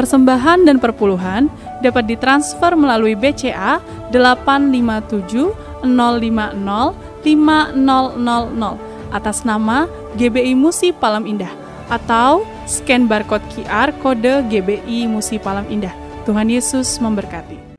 Persembahan dan perpuluhan dapat ditransfer melalui BCA 857 050 5000 atas nama GBI Musi Palam Indah atau scan barcode QR kode GBI Musi Palam Indah. Tuhan Yesus memberkati.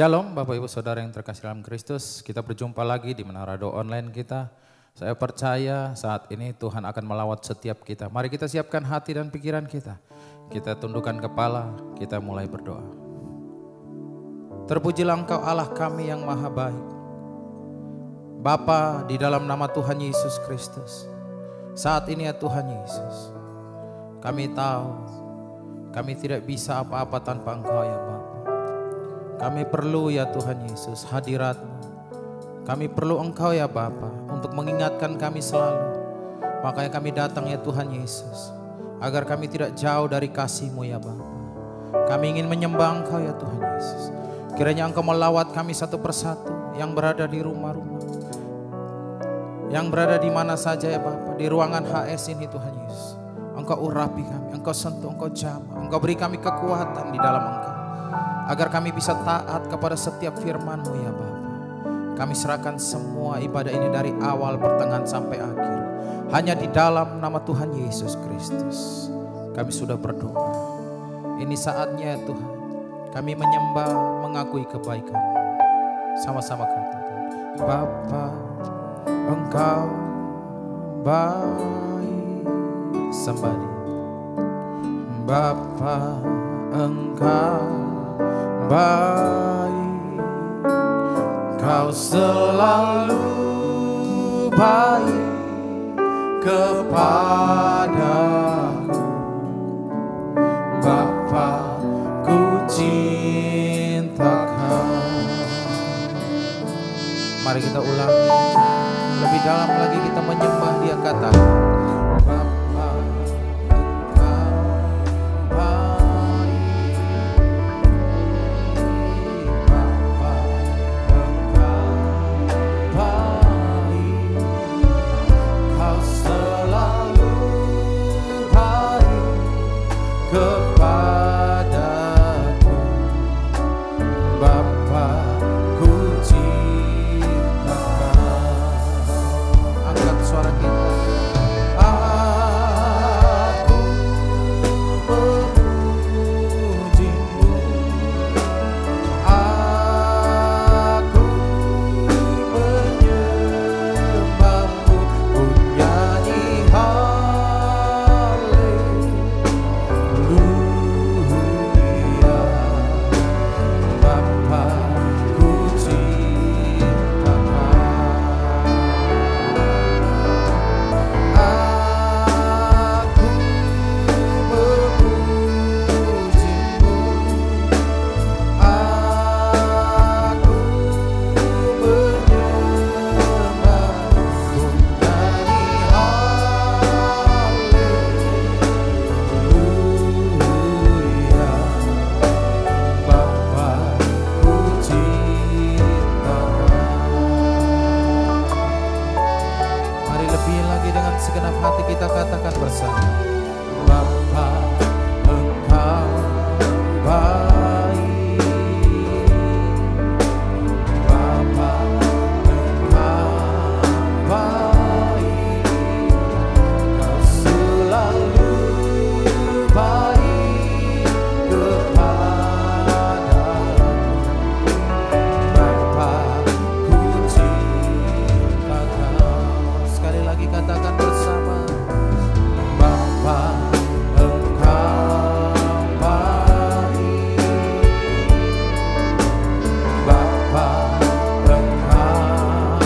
Shalom Bapak Ibu Saudara yang terkasih dalam Kristus, kita berjumpa lagi di Menara Doa Online kita. Saya percaya saat ini Tuhan akan melawat setiap kita. Mari kita siapkan hati dan pikiran kita. Kita tundukkan kepala, kita mulai berdoa. Terpujilah Engkau Allah kami yang maha baik. Bapa, di dalam nama Tuhan Yesus Kristus, saat ini ya Tuhan Yesus, kami tahu kami tidak bisa apa-apa tanpa Engkau ya Bapa. Kami perlu ya Tuhan Yesus hadirat-Mu. Kami perlu Engkau ya Bapa untuk mengingatkan kami selalu. Makanya kami datang ya Tuhan Yesus, agar kami tidak jauh dari kasih-Mu ya Bapa. Kami ingin menyembah Engkau ya Tuhan Yesus. Kiranya Engkau melawat kami satu persatu yang berada di rumah-rumah, yang berada di mana saja ya Bapa, di ruangan HS ini Tuhan Yesus. Engkau urapi kami, Engkau sentuh, Engkau jamah, Engkau beri kami kekuatan di dalam Engkau, agar kami bisa taat kepada setiap firman-Mu ya Bapa. Kami serahkan semua ibadah ini dari awal, pertengahan sampai akhir. Hanya di dalam nama Tuhan Yesus Kristus kami sudah berdoa. Ini saatnya Tuhan kami menyembah, mengakui kebaikan. Sama-sama katakan, Bapa Engkau baik. Sembari Bapa Engkau baik, Kau selalu baik kepadaku. Bapa, ku cinta Kau. Mari kita ulangi lebih dalam lagi, kita menyembah Dia, katakan suara kita. lebih lagi dengan segenap hati kita katakan bersama. Bapa, Engkau baik. Bapa, Engkau baik. Kau selalu baik kepadaku. Bapa, ku cinta Kau. Sekali lagi katakan bersama. Bapa, Engkau baik. Bapa, Engkau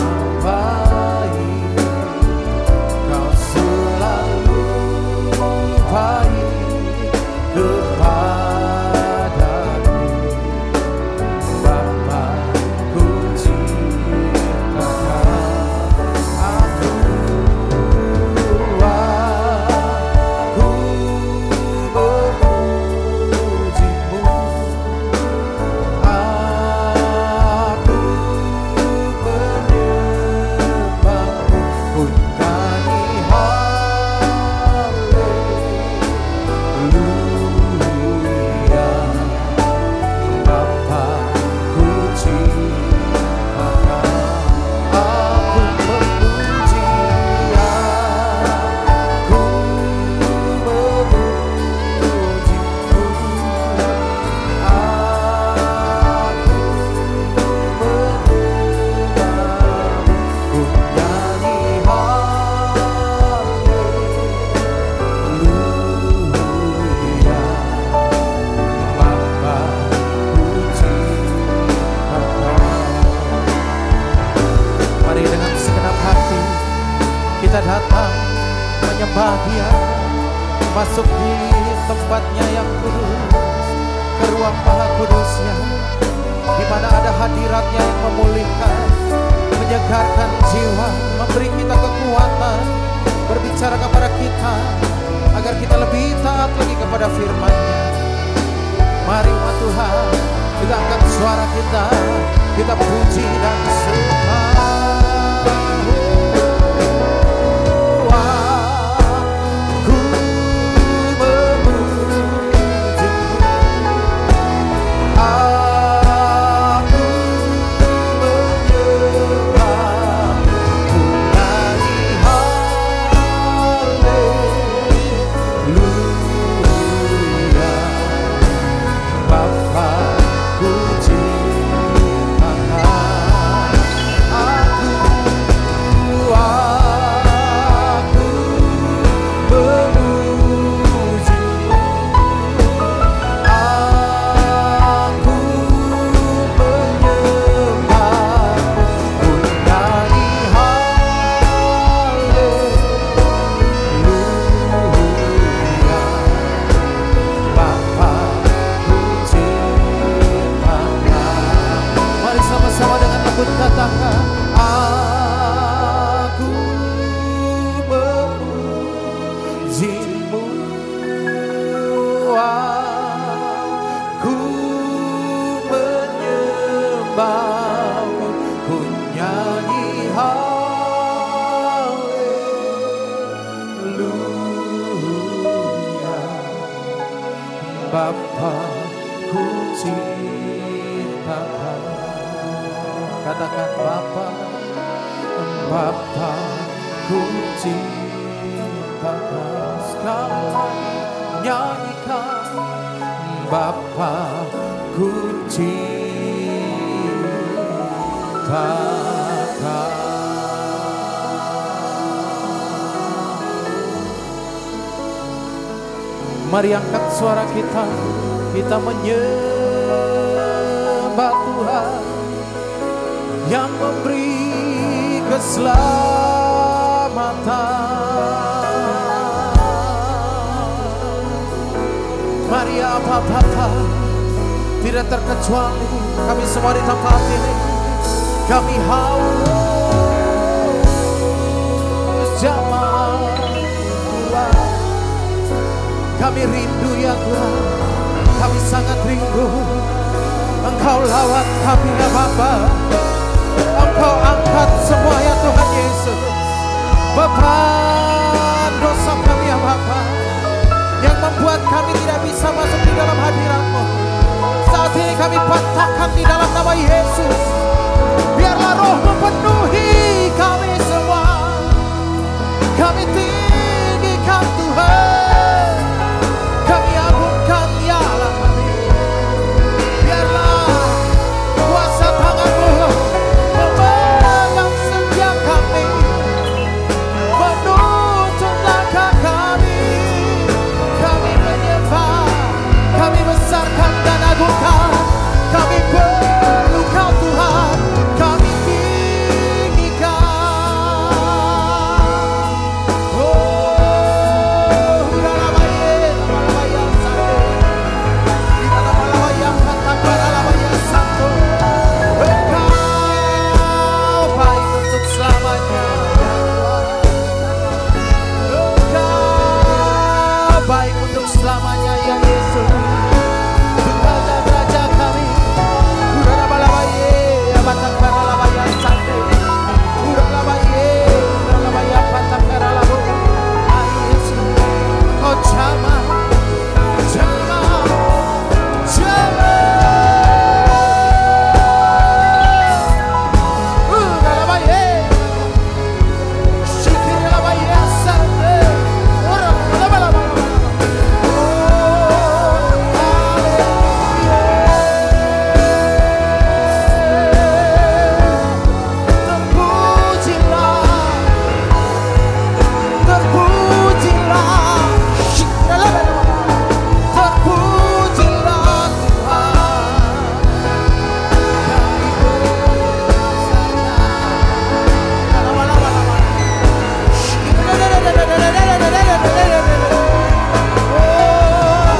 baik. Kau selalu baik kepadaku. Bapa, ku cinta Kau. Mari dengan segenap hati kita datang menyembah Dia, masuk di tempatnya yang kudus, ke ruang Maha Kudusnya, di mana ada hadiratnya yang memulihkan, menyegarkan jiwa, memberi kita kekuatan, berbicara kepada kita agar kita lebih taat lagi kepada firman-Nya. Mari umat Tuhan, kita angkat suara kita puji dan sembah. Katakan, aku memuji-Mu, aku menyembah-Mu, ku nyanyi haleluya. Bapa, ku cinta Kau. Katakan Bapa, Bapa, ku cinta Kau. Sekali nyanyikan, Bapa, ku cinta Kau. Mari angkat suara kita menyembah Tuhan yang memberi keselamatan. Mari apa Bapa, tidak terkecuali kami semua di tempat ini, kami haus jamaah Tuhan, kami rindu ya Tuhan, kami sangat rindu. Engkau lawat kami ya Bapa, Engkau angkat semua ya Tuhan Yesus. beban dosa kami ya Bapa, yang membuat kami tidak bisa masuk di dalam hadirat-Mu. Saat ini kami patahkan di dalam nama Yesus. Biarlah Roh-Mu penuhi kami semua. Kami tinggikan Tuhan, kami agungkan ya Allah kami. Biarlah kuasa tangan-Mu memegang setiap kami, menuntun langkah kami. Kami menyembah, kami besarkan dan agungkan. Kami perlu Kau Tuhan, kami tinggikan. Oh, Ralabaya, Ralabaya Santo, Ralabaya Pataka, Ralabaya Santo. Engkau baik untuk selamanya. Engkau baik untuk selamanya ya Yesus. Tuhan dan Raja kami. Uralabalabaya, Pataka, Ralabaya Santo. Uralabaye, Ralabaya Pataka, Ralabo. Ah, Yesus, Engkau jamah, jamah, jamah. Uralabaye, Shikiralabaya Santo. Uralabalabala.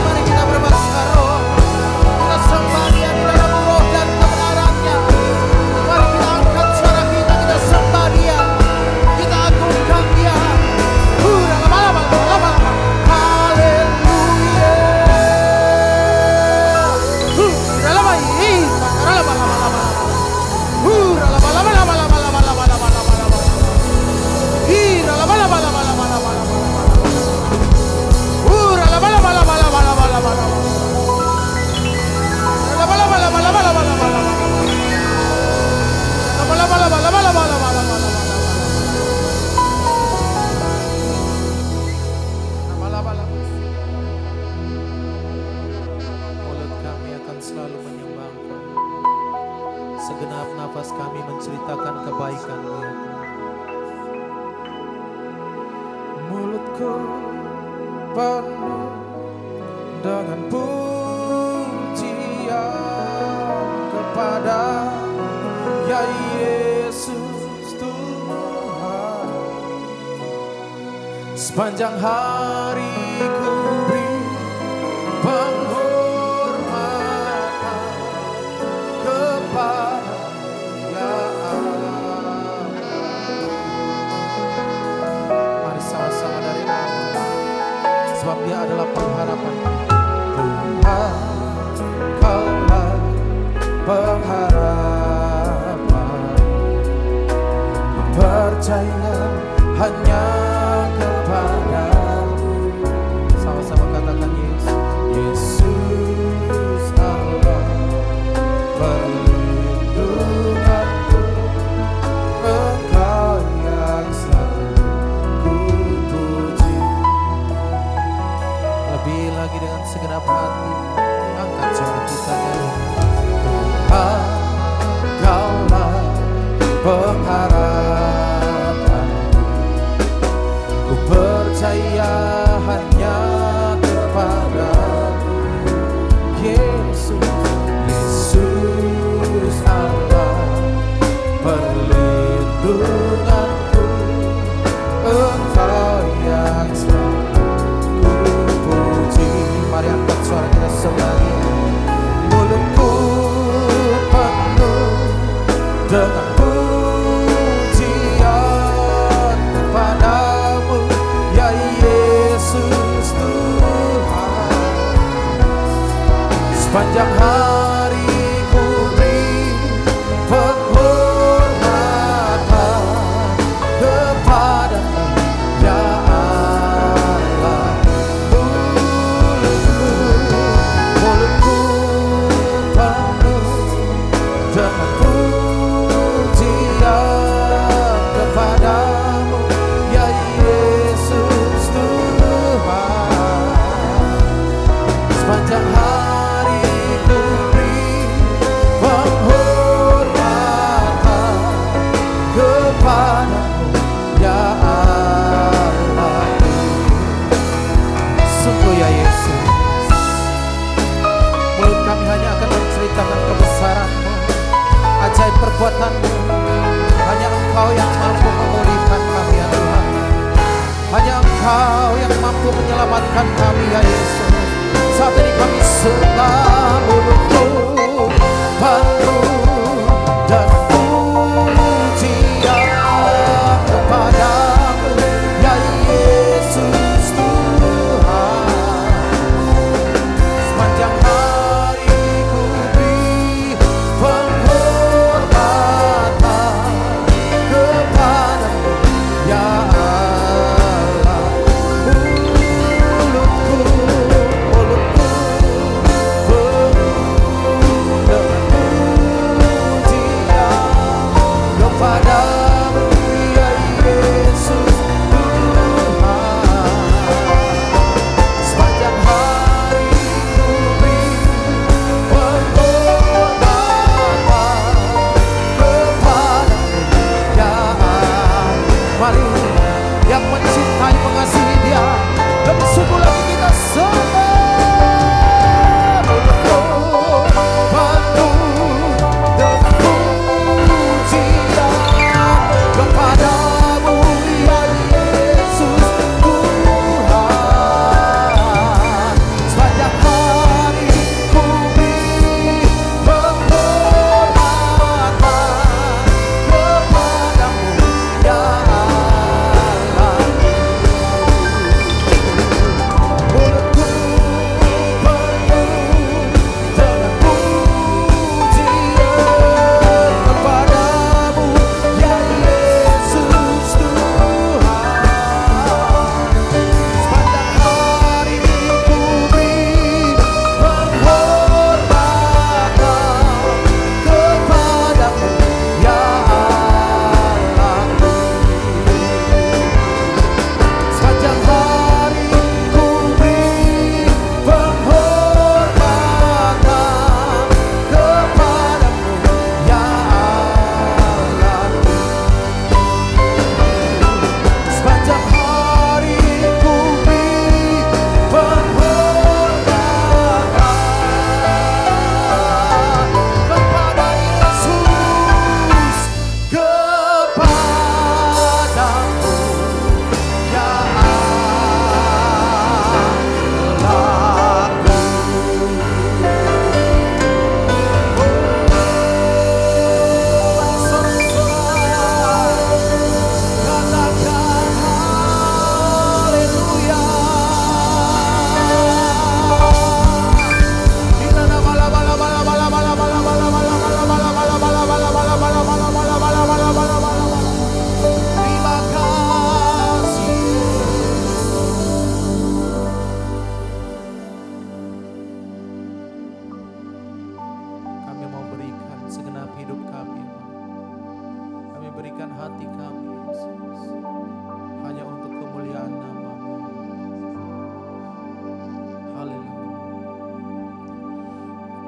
Mari kita berbakar roh, kita sembah Dia di dalam roh dan kebenarannya. Mari kita angkat suara kita, kita sembah Dia, kita agungkan Dia. Haleluya. Mulut kami akan selalu menyembah Engkau. Segenap nafas kami menceritakan kebaikan-Mu ya Tuhan. Mulutku penuh dengan pujian kepada ya Yesus Tuhan. Sepanjang hari ku beri penghormatan kepada ya Allah. Mari sama-sama dari nama, sebab Dia adalah pengharapan. Tuhan, Kaulah pengharapan. Percaya hanya kepada-Mu. Sama-sama katakan Yesus. Yesus Allah perlindunganku, Engkau yang selalu ku puji. Lebih lagi dengan segenap hati, angkat suara kita nyanyi. Tuhan, Kaulah pengharapan. untuk menyelamatkan kami ya Yesus. Saat ini kami sembah mulutku penuh dan pujian kepadamu ya Yesus Tuhan. Sepanjang hari ku beri penghormatan kepadamu ya Allah.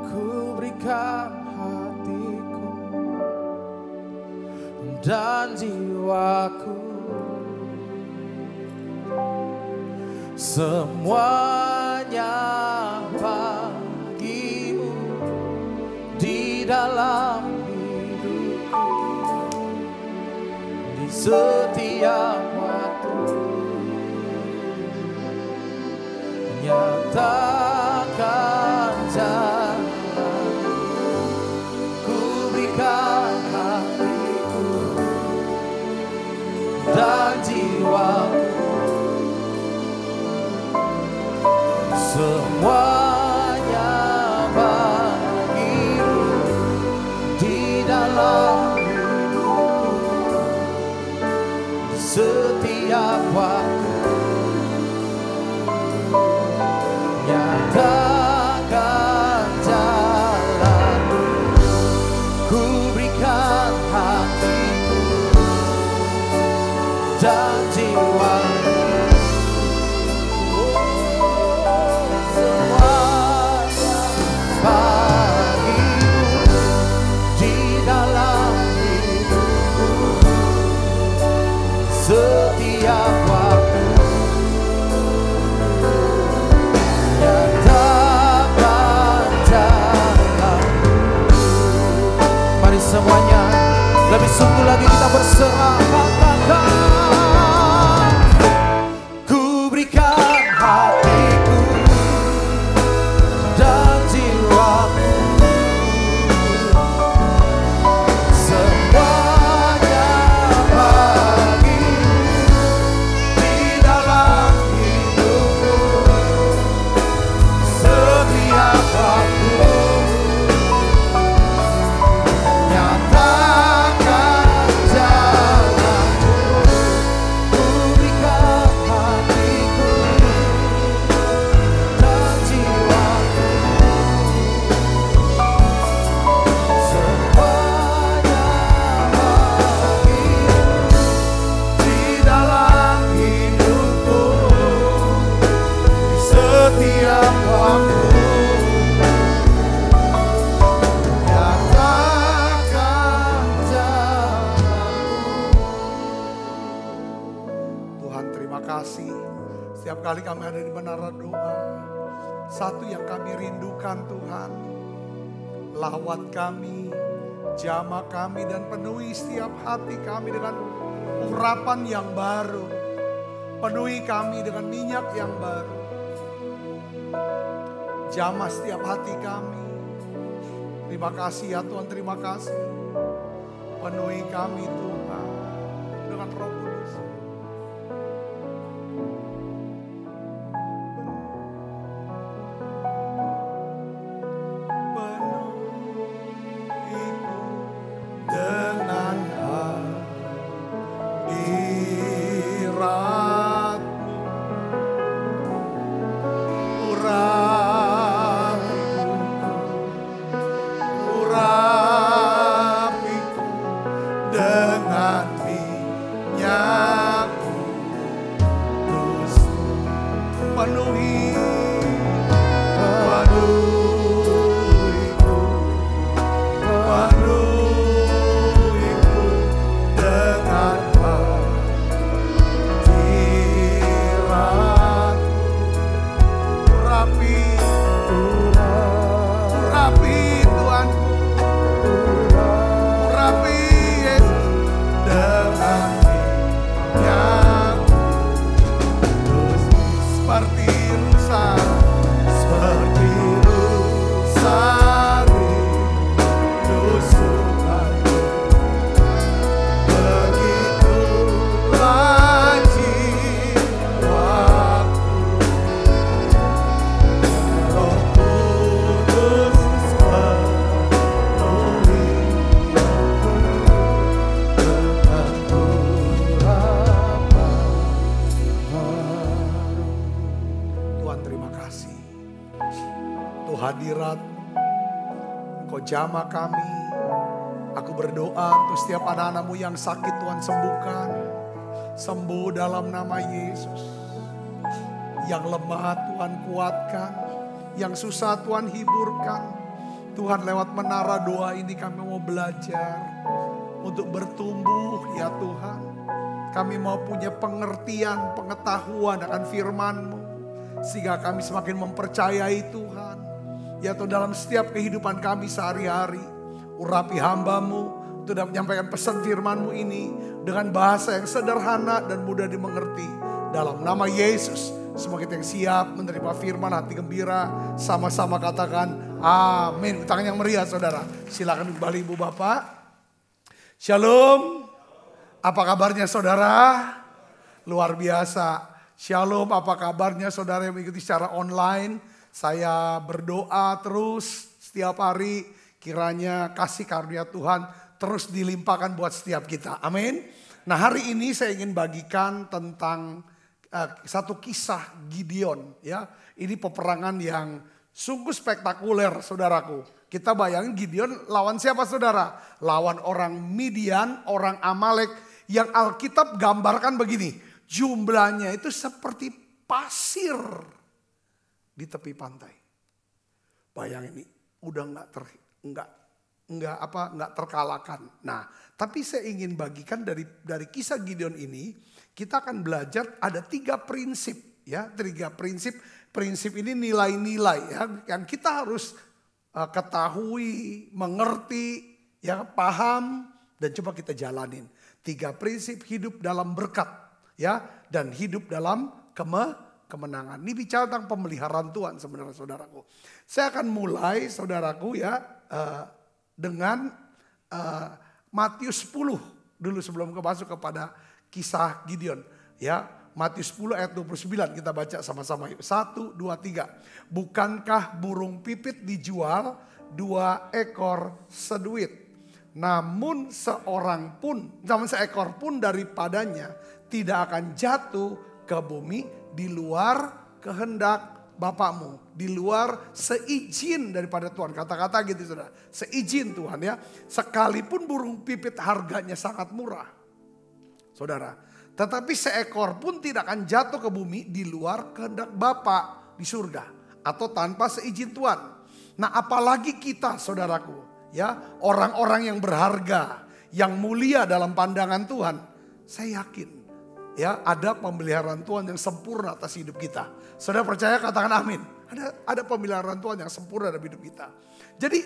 Mulutku berikan hatiku dan jiwaku, semuanya bagimu di dalam hidupku, di setiap waktu. Nyatakan jalan, ku berikan hatiku dan jiwaku, semuanya bagimu di dalam hidupku, di setiap waktu. Nyatakan jalanmu, ku berikan hatiku dan jiwaku, semuanya bagimu di dalam hidupku, setiap waktu. Semuanya lebih sungguh lagi kita berserah, katakan ku berikan Tuhan terima kasih. Setiap kali kami ada di menara doa, satu yang kami rindukan Tuhan, lawat kami, jamah kami, dan penuhi setiap hati kami dengan urapan yang baru. Penuhi kami dengan minyak yang baru. Jamah setiap hati kami. Terima kasih ya Tuhan, terima kasih. Penuhi kami Tuhan dengan Roh Kudus. Penuhiku dengan hadirat-Mu. Urapiku dengan minyak kudus. Penuhiku dengan hadirat. Urapi Tuhanku, urapi Yesus dengan minyak kudus. Seperti rusa rindu sungaimu, begitulah jiwaku. Roh Kudus penuhi dengan urapan baru. Tuhan terima kasih. Tuh hadirat, Kau jamah kami. Aku berdoa untuk setiap anak-anak-Mu yang sakit Tuhan sembuhkan. Sembuh dalam nama Yesus. Yang lemah Tuhan kuatkan. Yang susah Tuhan hiburkan. Tuhan lewat menara doa ini kami mau belajar. Untuk bertumbuh ya Tuhan. Kami mau punya pengertian, pengetahuan akan firman-Mu. Sehingga kami semakin mempercayai Tuhan. Ya Tuhan, dalam setiap kehidupan kami sehari-hari. Urapi hamba-Mu untuk dapat menyampaikan pesan firman-Mu ini dengan bahasa yang sederhana dan mudah dimengerti. Dalam nama Yesus, semua kita yang siap menerima firman, hati gembira, sama-sama katakan amin. Tangan yang meriah saudara. Silakan kembali Ibu Bapak. Shalom. Apa kabarnya saudara? Luar biasa. Shalom, apa kabarnya saudara yang mengikuti secara online? Saya berdoa terus setiap hari, kiranya kasih karunia Tuhan terus dilimpahkan buat setiap kita. Amin. Nah, hari ini saya ingin bagikan tentang satu kisah Gideon. Ya, ini peperangan yang sungguh spektakuler, saudaraku. Kita bayangin Gideon lawan siapa, saudara? Lawan orang Midian, orang Amalek yang Alkitab gambarkan begini. Jumlahnya itu seperti pasir di tepi pantai. Bayangin ini udah nggak terkalahkan. Nah, tapi saya ingin bagikan dari kisah Gideon ini, kita akan belajar ada 3 prinsip ya, 3 prinsip. Prinsip ini nilai-nilai ya yang kita harus ketahui, mengerti, ya paham dan coba kita jalanin. 3 prinsip hidup dalam berkat ya dan hidup dalam kemenangan. Ini bicara tentang pemeliharaan Tuhan sebenarnya saudaraku. Saya akan mulai saudaraku ya dengan Matius 10 dulu sebelum masuk kepada kisah Gideon. Ya, Matius 10 ayat 29 kita baca sama-sama. 1, 2, 3. Bukankah burung pipit dijual 2 ekor seduit? Namun seekor pun daripadanya tidak akan jatuh ke bumi di luar kehendak Bapakmu, di luar seizin daripada Tuhan. Kata-kata gitu saudara, seizin Tuhan ya. Sekalipun burung pipit harganya sangat murah, saudara, tetapi seekor pun tidak akan jatuh ke bumi di luar kehendak Bapa di surga atau tanpa seizin Tuhan. Nah, apalagi kita saudaraku ya, orang-orang yang berharga, yang mulia dalam pandangan Tuhan. Saya yakin Ya, ada pemeliharaan Tuhan yang sempurna atas hidup kita. Saudara percaya, katakan amin. Ada pemeliharaan Tuhan yang sempurna dalam hidup kita. Jadi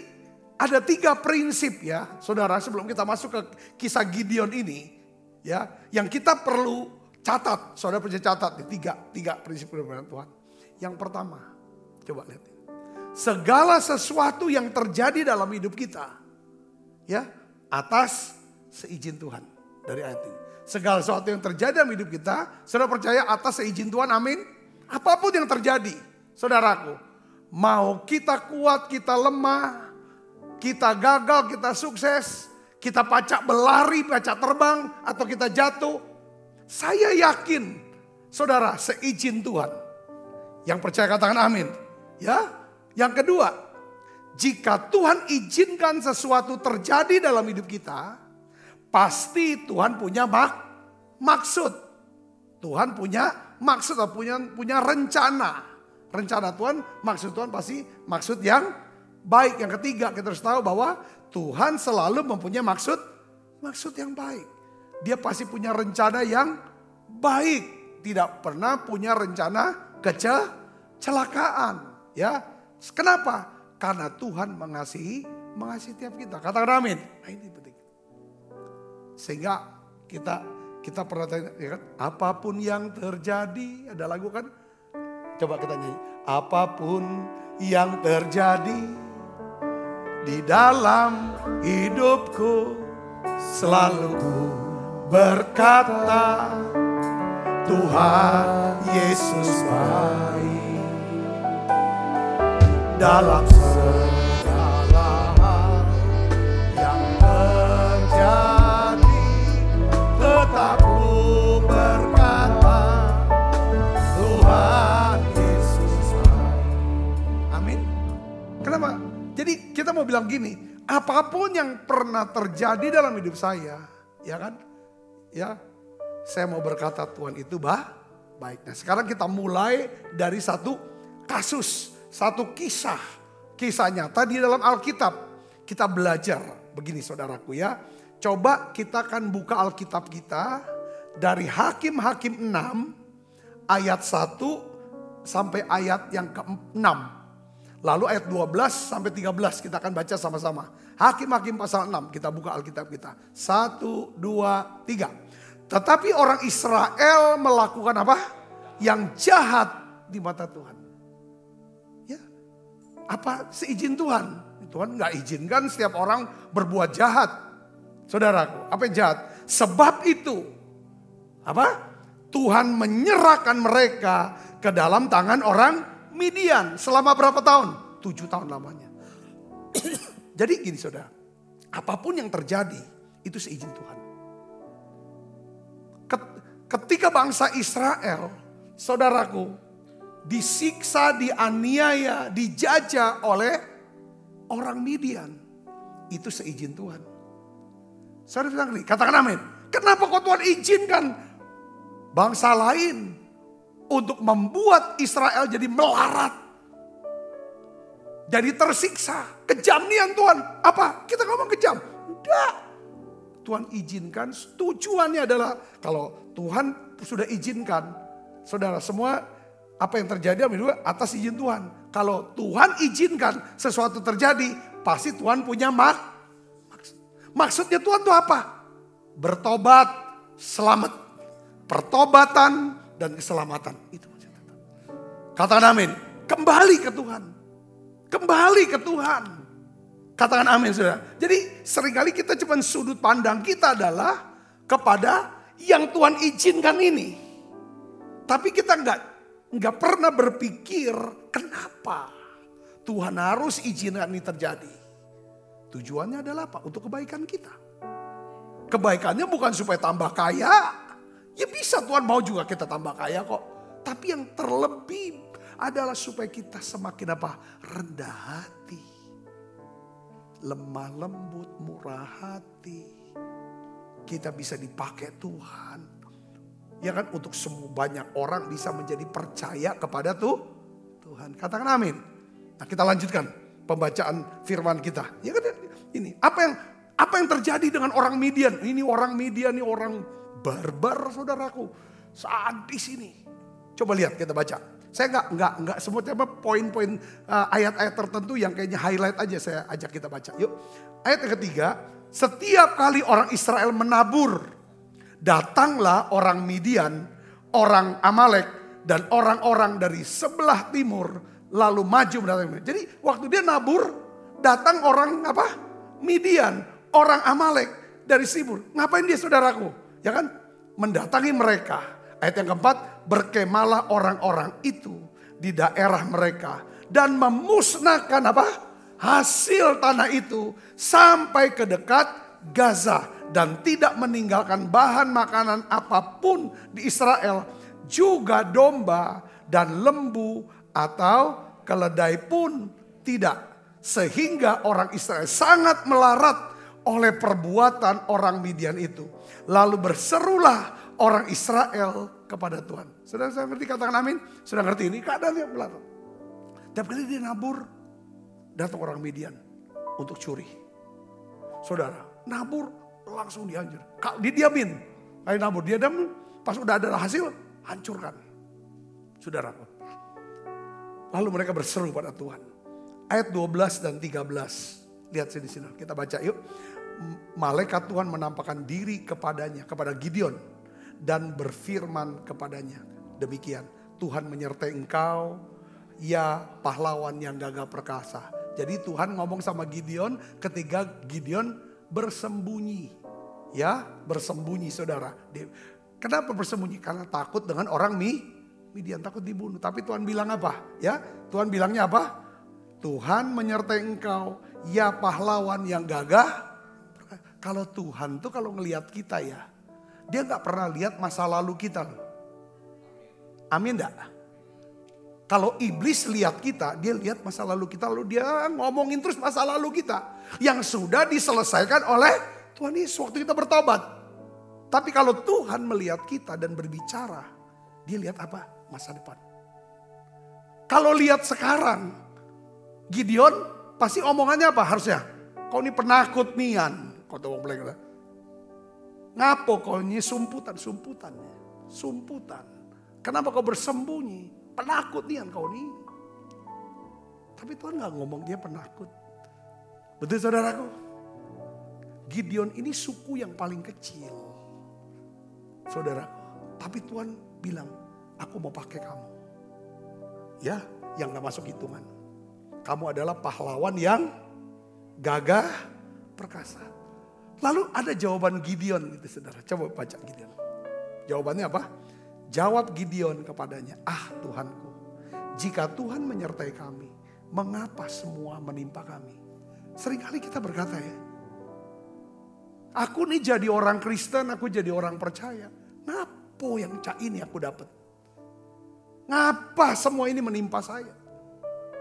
ada 3 prinsip ya, saudara, sebelum kita masuk ke kisah Gideon ini, ya, yang kita perlu catat. Saudara percaya catat nih, 3 prinsip pemeliharaan Tuhan. Yang pertama, coba lihat. Segala sesuatu yang terjadi dalam hidup kita, ya, atas seizin Tuhan. Dari ayat ini. Segala sesuatu yang terjadi dalam hidup kita, saudara percaya atas seizin Tuhan, amin. Apapun yang terjadi, saudaraku, mau kita kuat, kita lemah, kita gagal, kita sukses, kita pacak berlari, pacak terbang, atau kita jatuh, saya yakin, saudara, seizin Tuhan. Yang percaya katakan amin. Ya, yang kedua, jika Tuhan izinkan sesuatu terjadi dalam hidup kita, pasti Tuhan punya maksud. Tuhan punya maksud atau punya rencana. Rencana Tuhan, maksud Tuhan pasti maksud yang baik. Yang ketiga, kita harus tahu bahwa Tuhan selalu mempunyai maksud yang baik. Dia pasti punya rencana yang baik. Tidak pernah punya rencana kecelakaan. Ya, kenapa? Karena Tuhan mengasihi tiap kita. Katakan amin. Nah, ini penting. Sehingga kita pernah tanya, ya kan? Apapun yang terjadi, ada lagu kan? Coba kita nyanyi. Apapun yang terjadi di dalam hidupku, selalu berkata, Tuhan Yesus baik. Dalam segala hal yang terjadi, tetap ku berkata, Tuhan Yesus baik. Amin. Kenapa? Jadi kita mau bilang gini, apapun yang pernah terjadi dalam hidup saya, ya kan? Ya, saya mau berkata Tuhan itu baik. Nah, sekarang kita mulai dari satu kasus, satu kisah nyata di dalam Alkitab. Kita belajar begini saudaraku ya. Coba kita akan buka Alkitab kita dari Hakim-Hakim 6 ayat 1 sampai ayat yang ke-6. Lalu ayat 12 sampai 13 kita akan baca sama-sama. Hakim-Hakim pasal 6, kita buka Alkitab kita. 1, 2, 3. Tetapi orang Israel melakukan apa? Yang jahat di mata Tuhan. Apa? Seizin Tuhan. Tuhan gak izinkan setiap orang berbuat jahat. Saudaraku, apa yang jahat? Sebab itu, apa? Tuhan menyerahkan mereka ke dalam tangan orang Midian. Selama berapa tahun? 7 tahun lamanya. Jadi gini saudara, apapun yang terjadi, itu seizin Tuhan. Ketika bangsa Israel, saudaraku, disiksa, dianiaya, dijajah oleh orang Midian. Itu seizin Tuhan. Saudara bilang nih, katakan amin. Kenapa kok Tuhan izinkan bangsa lain untuk membuat Israel jadi melarat? Jadi tersiksa. Kejam nian Tuhan. Apa? Kita ngomong kejam. Enggak. Tuhan izinkan, tujuannya adalah kalau Tuhan sudah izinkan, saudara semua apa yang terjadi atas izin Tuhan. Kalau Tuhan izinkan sesuatu terjadi, pasti Tuhan punya maksud. Maksudnya Tuhan itu apa? Bertobat, selamat. Pertobatan dan keselamatan. Itu maksudnya. Katakan amin. Kembali ke Tuhan. Kembali ke Tuhan. Katakan amin saudara. Jadi seringkali kita cuma sudut pandang kita adalah kepada yang Tuhan izinkan ini. Tapi kita nggak pernah berpikir kenapa Tuhan harus izinkan ini terjadi. Tujuannya adalah apa? Untuk kebaikan kita. Kebaikannya bukan supaya tambah kaya. Ya bisa Tuhan mau juga kita tambah kaya kok. Tapi yang terlebih adalah supaya kita semakin apa? Rendah hati. Lemah lembut, murah hati. Kita bisa dipakai Tuhan. Ya kan, untuk semua banyak orang bisa menjadi percaya kepada Tuhan. Katakan amin. Nah, kita lanjutkan pembacaan firman kita. Ya kan, ini apa yang terjadi dengan orang Midian? Ini orang Midian, ini orang barbar saudaraku. sadis ini. Coba lihat, kita baca. Saya nggak sebutnya poin-poin ayat-ayat tertentu yang kayaknya highlight aja saya ajak kita baca. Yuk, ayat yang ketiga. Setiap kali orang Israel menabur, datanglah orang Midian, orang Amalek, dan orang-orang dari sebelah timur lalu maju mendatangi. Jadi waktu dia nabur, datang orang apa? Midian, orang Amalek dari timur. Ngapain dia, saudaraku? Ya kan? Mendatangi mereka. Ayat yang keempat, berkemalah orang-orang itu di daerah mereka dan memusnahkan apa? Hasil tanah itu sampai ke dekat Gaza dan tidak meninggalkan bahan makanan apapun di Israel, juga domba dan lembu atau keledai pun tidak, sehingga orang Israel sangat melarat oleh perbuatan orang Midian itu. Lalu berserulah orang Israel kepada Tuhan. Saudara saya ngerti, katakan amin. Sudah ngerti ini keadaan yang melarat. Tiap kali dia nabur, datang orang Midian untuk curi. Saudara, nabur langsung dihancur. Kalau didiamin, kayak nabur dia diam, pas udah ada hasil, hancurkan. Saudara. Lalu mereka berseru pada Tuhan. Ayat 12 dan 13. Lihat sini. Kita baca yuk. Malaikat Tuhan menampakkan diri kepadanya, kepada Gideon, dan berfirman kepadanya, demikian, Tuhan menyertai engkau, ya pahlawan yang gagah perkasa. Jadi Tuhan ngomong sama Gideon ketika Gideon bersembunyi. Ya, bersembunyi saudara. Kenapa bersembunyi? Karena takut dengan orang Midian, takut dibunuh. Tapi Tuhan bilang apa? Ya, Tuhan bilangnya apa? Tuhan menyertai engkau, ya pahlawan yang gagah. Kalau Tuhan tuh kalau ngelihat kita ya, dia gak pernah lihat masa lalu kita. Amin gak? Kalau iblis lihat kita, dia lihat masa lalu kita, lalu dia ngomongin terus masa lalu kita. Yang sudah diselesaikan oleh Tuhan Yesus waktu kita bertobat. Tapi kalau Tuhan melihat kita dan berbicara, dia lihat apa? Masa depan. Kalau lihat sekarang, Gideon pasti omongannya apa harusnya? Kau ini penakut nian. Kau tahu ngomong ngapo kau ini sumputan. Kenapa kau bersembunyi? Penakut nian kau ini. Tapi Tuhan gak ngomong dia penakut. Betul saudaraku? Gideon ini suku yang paling kecil. Saudaraku. Tapi Tuhan bilang, aku mau pakai kamu. Ya, yang gak masuk hitungan. Kamu adalah pahlawan yang gagah perkasa. Lalu ada jawaban Gideon gitu saudara. Coba baca Gideon. Jawabannya apa? Jawab Gideon kepadanya, Tuhanku, jika Tuhan menyertai kami, mengapa semua menimpa kami? Seringkali kita berkata ya, aku nih jadi orang Kristen, aku jadi orang percaya. Ngapo yang ini aku dapat? Ngapa semua ini menimpa saya?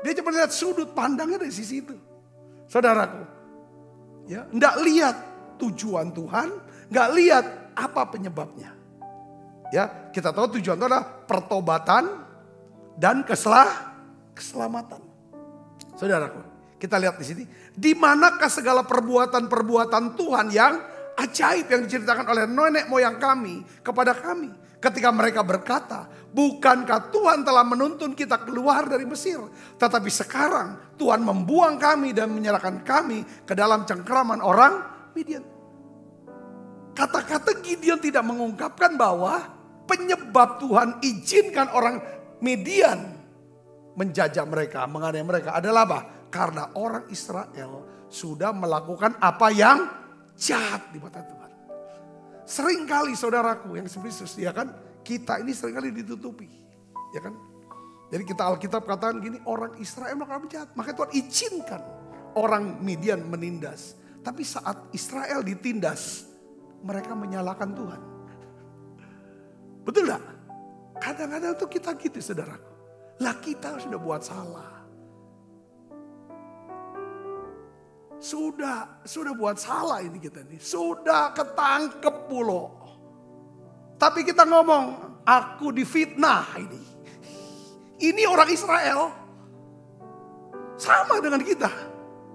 Dia cuma lihat sudut pandangnya dari sisi itu. Saudaraku, ya, enggak lihat tujuan Tuhan, enggak lihat apa penyebabnya. Ya, kita tahu tujuan itu adalah pertobatan dan keselamatan. Saudaraku, kita lihat di sini, di manakah segala perbuatan-perbuatan Tuhan yang ajaib yang diceritakan oleh nenek moyang kami kepada kami. Ketika mereka berkata, bukankah Tuhan telah menuntun kita keluar dari Mesir? Tetapi sekarang Tuhan membuang kami dan menyerahkan kami ke dalam cengkraman orang Midian. Kata-kata Gideon tidak mengungkapkan bahwa penyebab Tuhan izinkan orang Midian menjajah mereka, menganiaya mereka adalah apa? Karena orang Israel sudah melakukan apa yang jahat di mata Tuhan. Seringkali saudaraku yang seperti ya kan, kita ini seringkali ditutupi, ya kan? Jadi kita Alkitab katakan gini, orang Israel melakukan jahat, maka Tuhan izinkan orang Midian menindas. Tapi saat Israel ditindas, mereka menyalahkan Tuhan. Betul gak? Kadang-kadang tuh kita gitu saudaraku. Lah kita sudah buat salah. Sudah buat salah ini kita nih. Sudah ketangkep pulo. Tapi kita ngomong, aku difitnah ini. Ini orang Israel. Sama dengan kita.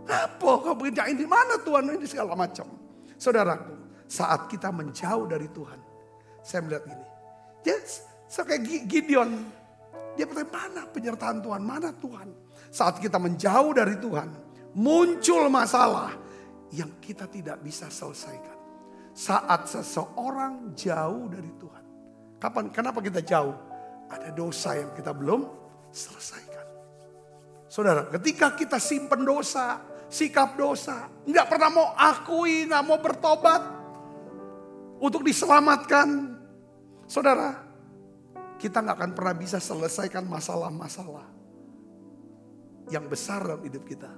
Apa kau bekerjain di mana Tuhan ini segala macam. Saudaraku, saat kita menjauh dari Tuhan. Saya melihat ini. Yes, kayak Gideon. Dia bertanya, mana penyertaan Tuhan, mana Tuhan. Saat kita menjauh dari Tuhan, muncul masalah yang kita tidak bisa selesaikan. Saat seseorang jauh dari Tuhan. Kenapa kita jauh? Ada dosa yang kita belum selesaikan. Saudara, ketika kita simpen dosa, sikap dosa, nggak pernah mau akui, nggak mau bertobat untuk diselamatkan. Saudara, kita nggak akan pernah bisa selesaikan masalah-masalah yang besar dalam hidup kita.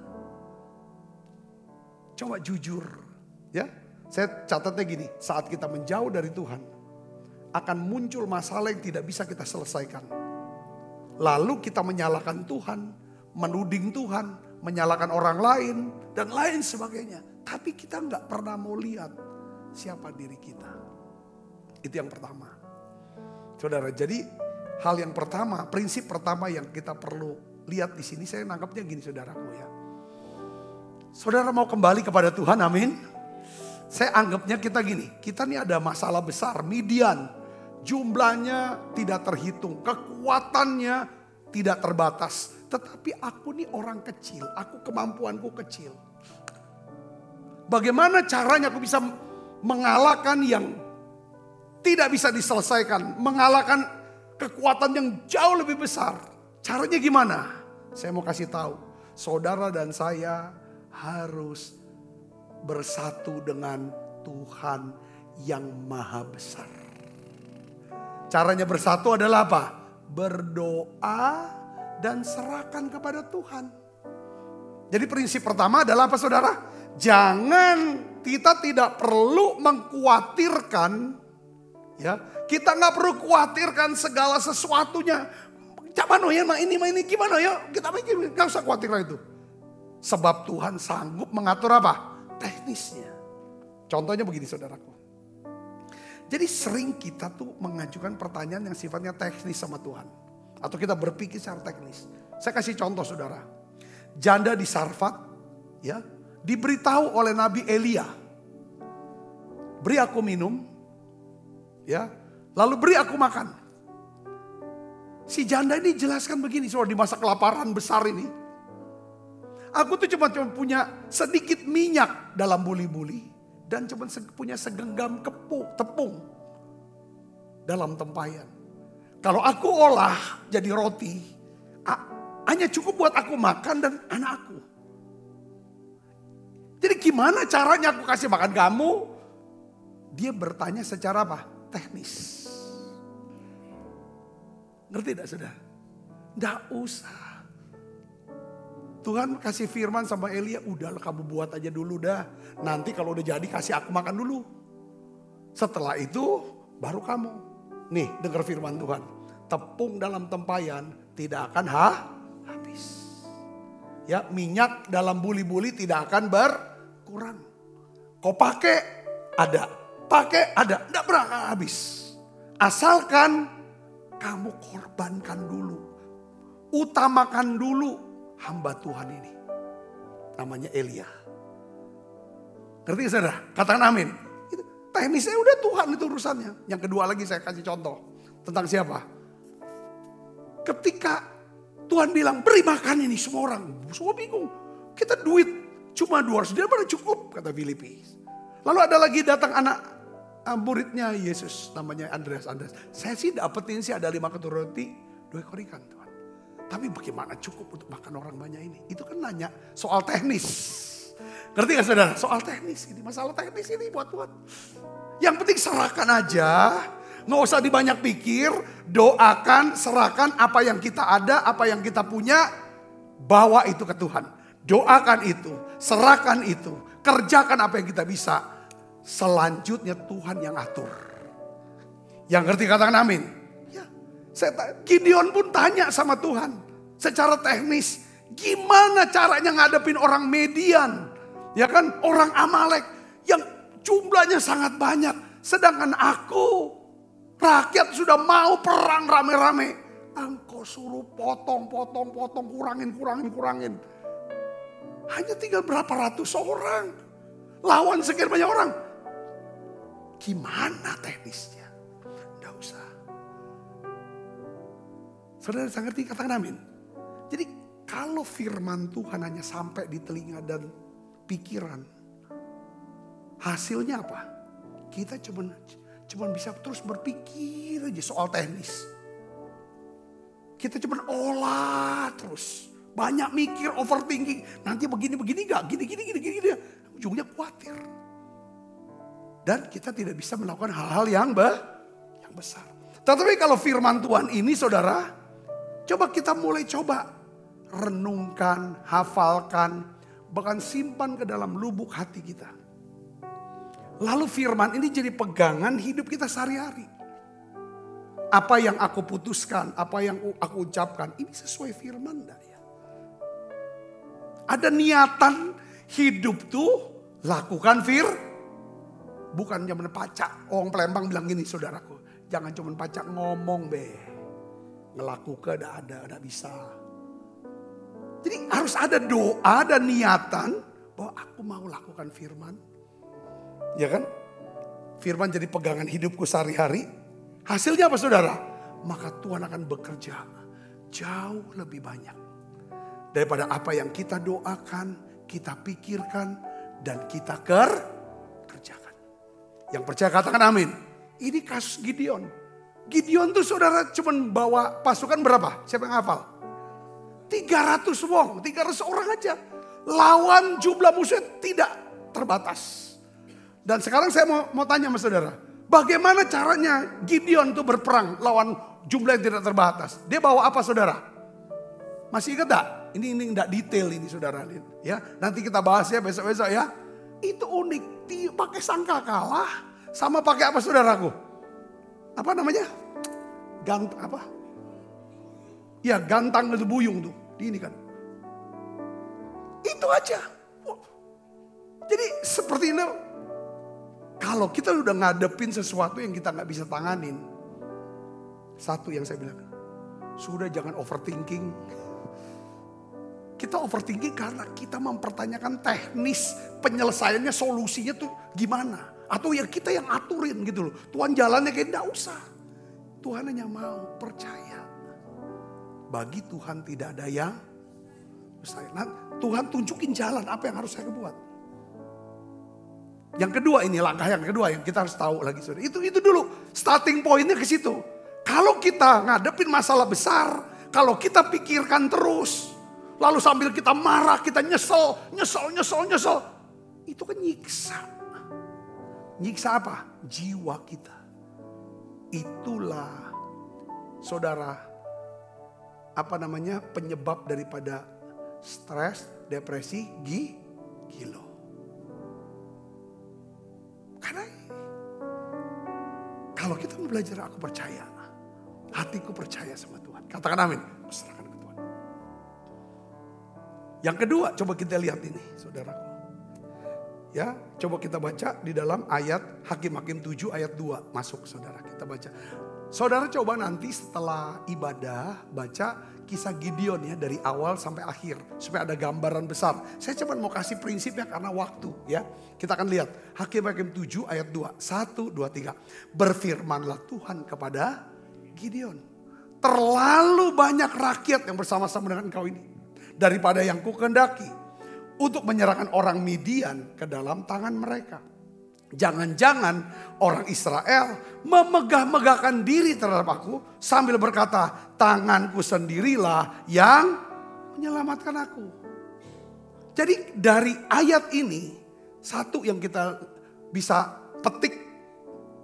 Coba jujur, ya. Saya catatnya gini, saat kita menjauh dari Tuhan, akan muncul masalah yang tidak bisa kita selesaikan. Lalu kita menyalahkan Tuhan, menuding Tuhan, menyalahkan orang lain, dan lain sebagainya. Tapi kita nggak pernah mau lihat siapa diri kita. Itu yang pertama. Saudara, jadi hal yang pertama, prinsip pertama yang kita perlu lihat di sini, saya nangkapnya gini saudaraku ya. Saudara mau kembali kepada Tuhan, amin. Saya anggapnya kita gini, kita nih ada masalah besar, Midian. Jumlahnya tidak terhitung, kekuatannya tidak terbatas. Tetapi aku nih orang kecil, kemampuanku kecil. Bagaimana caranya aku bisa mengalahkan yang tidak bisa diselesaikan, mengalahkan kekuatan yang jauh lebih besar. Caranya gimana? Saya mau kasih tahu, saudara dan saya harus bersatu dengan Tuhan yang maha besar. Caranya bersatu adalah apa? Berdoa dan serahkan kepada Tuhan. Jadi prinsip pertama adalah apa saudara? Kita tidak perlu mengkhawatirkan, ya. Kita nggak perlu khawatirkan segala sesuatunya. Gimana ya, ini gimana ya? Kita nggak usah khawatirkan itu. Sebab Tuhan sanggup mengatur apa? Teknisnya. Contohnya begini saudaraku. Jadi sering kita tuh mengajukan pertanyaan yang sifatnya teknis sama Tuhan. Atau kita berpikir secara teknis. Saya kasih contoh saudara. Janda di Sarfat, ya, diberitahu oleh Nabi Elia. Beri aku minum, ya, lalu beri aku makan. Si janda ini jelaskan begini, soal di masa kelaparan besar ini. Aku tuh cuma punya sedikit minyak dalam buli-buli. Dan cuma punya segenggam tepung dalam tempayan. Kalau aku olah jadi roti, hanya cukup buat aku makan dan anakku. Jadi gimana caranya aku kasih makan kamu? Dia bertanya secara apa? Teknis. Ngerti tidak saudara? Nggak usah. Tuhan kasih firman sama Elia, udahlah kamu buat aja dulu dah. Nanti kalau udah jadi kasih aku makan dulu. Setelah itu baru kamu. Nih dengar firman Tuhan. Tepung dalam tempayan tidak akan habis. Ya, minyak dalam buli-buli tidak akan berkurang. Kau pakai ada, enggak pernah habis. Asalkan kamu korbankan dulu. Utamakan dulu hamba Tuhan ini. Namanya Elia. Ngerti saudara? Katakan amin. Teknisnya udah Tuhan itu urusannya. Yang kedua lagi saya kasih contoh. Tentang siapa? Ketika Tuhan bilang beri makan ini semua orang. Semua bingung. Kita duit cuma 200 dia mana cukup kata Filipi. Lalu ada lagi datang anak muridnya Yesus. Namanya Andreas. Saya sih dapetin sih ada 5 ketur roti 2 ekor ikan Tuhan. Tapi bagaimana cukup untuk makan orang banyak ini? Itu kan nanya soal teknis. Ngerti gak saudara? Soal teknis ini. Masalah teknis ini buat Tuhan. Yang penting serahkan aja. Nggak usah dibanyak pikir. Doakan, serahkan apa yang kita ada, apa yang kita punya. Bawa itu ke Tuhan. Doakan itu. Serahkan itu. Kerjakan apa yang kita bisa. Selanjutnya Tuhan yang atur. Yang ngerti katakan amin. Gideon pun tanya sama Tuhan secara teknis, gimana caranya ngadepin orang Median, ya kan, orang Amalek yang jumlahnya sangat banyak, sedangkan aku rakyat sudah mau perang rame-rame, engkau suruh potong, kurangin, hanya tinggal berapa ratus orang, lawan sekian banyak orang, gimana teknisnya? Nggak usah. Saudara bisa ngerti? Katakan amin. Jadi kalau firman Tuhan hanya sampai di telinga dan pikiran, hasilnya apa? Kita cuma bisa terus berpikir aja soal teknis. Kita cuma olah terus. Banyak mikir, overthinking. Nanti begini gak? Gini. Ujungnya khawatir. Dan kita tidak bisa melakukan hal-hal yang besar. Tetapi kalau firman Tuhan ini saudara, coba kita mulai renungkan, hafalkan, bahkan simpan ke dalam lubuk hati kita. Lalu firman ini jadi pegangan hidup kita sehari-hari. Apa yang aku putuskan, apa yang aku ucapkan, ini sesuai firman enggak ya? Ada niatan hidup tuh lakukan bukan cuma pacak. Orang Palembang bilang gini saudaraku, jangan cuma pacak ngomong ngelakukan ada bisa. Jadi harus ada doa dan niatan bahwa aku mau lakukan firman. Ya kan? Firman jadi pegangan hidupku sehari-hari. Hasilnya apa saudara? Maka Tuhan akan bekerja jauh lebih banyak daripada apa yang kita doakan, kita pikirkan, dan kita kerjakan. Yang percaya katakan amin. Ini kasus Gideon. Gideon tuh saudara cuma bawa pasukan berapa? Siapa yang hafal? 300 orang aja. Lawan jumlah musuh tidak terbatas. Dan sekarang saya mau tanya sama saudara. Bagaimana caranya Gideon tuh berperang lawan jumlah yang tidak terbatas? Dia bawa apa saudara? Masih ingat gak? Ini enggak detail ini saudara. Ya, nanti kita bahas ya besok-besok ya. Itu unik. Pakai sangkakala sama pakai apa saudaraku? Apa namanya? Ya gantang itu buyung tuh. Ini kan. Itu aja. Jadi seperti ini. Kalau kita udah ngadepin sesuatu yang kita gak bisa tanganin. Satu yang saya bilang. Sudah jangan overthinking. Kita overthinking karena kita mempertanyakan teknis penyelesaiannya, solusinya tuh gimana. Atau ya kita yang aturin gitu loh. Tuhan jalannya kayak gak usah. Tuhan hanya mau percaya. Bagi Tuhan tidak ada yang mustahil. Nah, Tuhan tunjukin jalan apa yang harus saya buat. Yang kedua ini langkah yang kedua yang kita harus tahu lagi saudara. Itu dulu starting pointnya ke situ. Kalau kita ngadepin masalah besar, kalau kita pikirkan terus, lalu sambil kita marah, kita nyesel, itu kan nyiksa. Nyiksa apa? Jiwa kita. Itulah saudara penyebab daripada stres, depresi, gilo. Karena kalau kita mau belajar aku percaya, hatiku percaya sama Tuhan. Katakan amin. Serahkan ke Tuhan. Yang kedua, coba kita lihat ini, saudaraku. Ya, coba kita baca di dalam ayat Hakim-Hakim 7 ayat 2. Masuk saudara, kita baca. Saudara coba nanti setelah ibadah baca kisah Gideon ya dari awal sampai akhir. Supaya ada gambaran besar. Saya cuma mau kasih prinsipnya karena waktu ya. Kita akan lihat Hakim-Hakim 7 ayat 2. 1, 2, 3. Berfirmanlah Tuhan kepada Gideon. Terlalu banyak rakyat yang bersama-sama dengan engkau ini. Daripada yang kukehendaki. Untuk menyerahkan orang Midian ke dalam tangan mereka. Jangan-jangan orang Israel memegah-megahkan diri terhadap aku sambil berkata, tanganku sendirilah yang menyelamatkan aku. Jadi dari ayat ini, satu yang kita bisa petik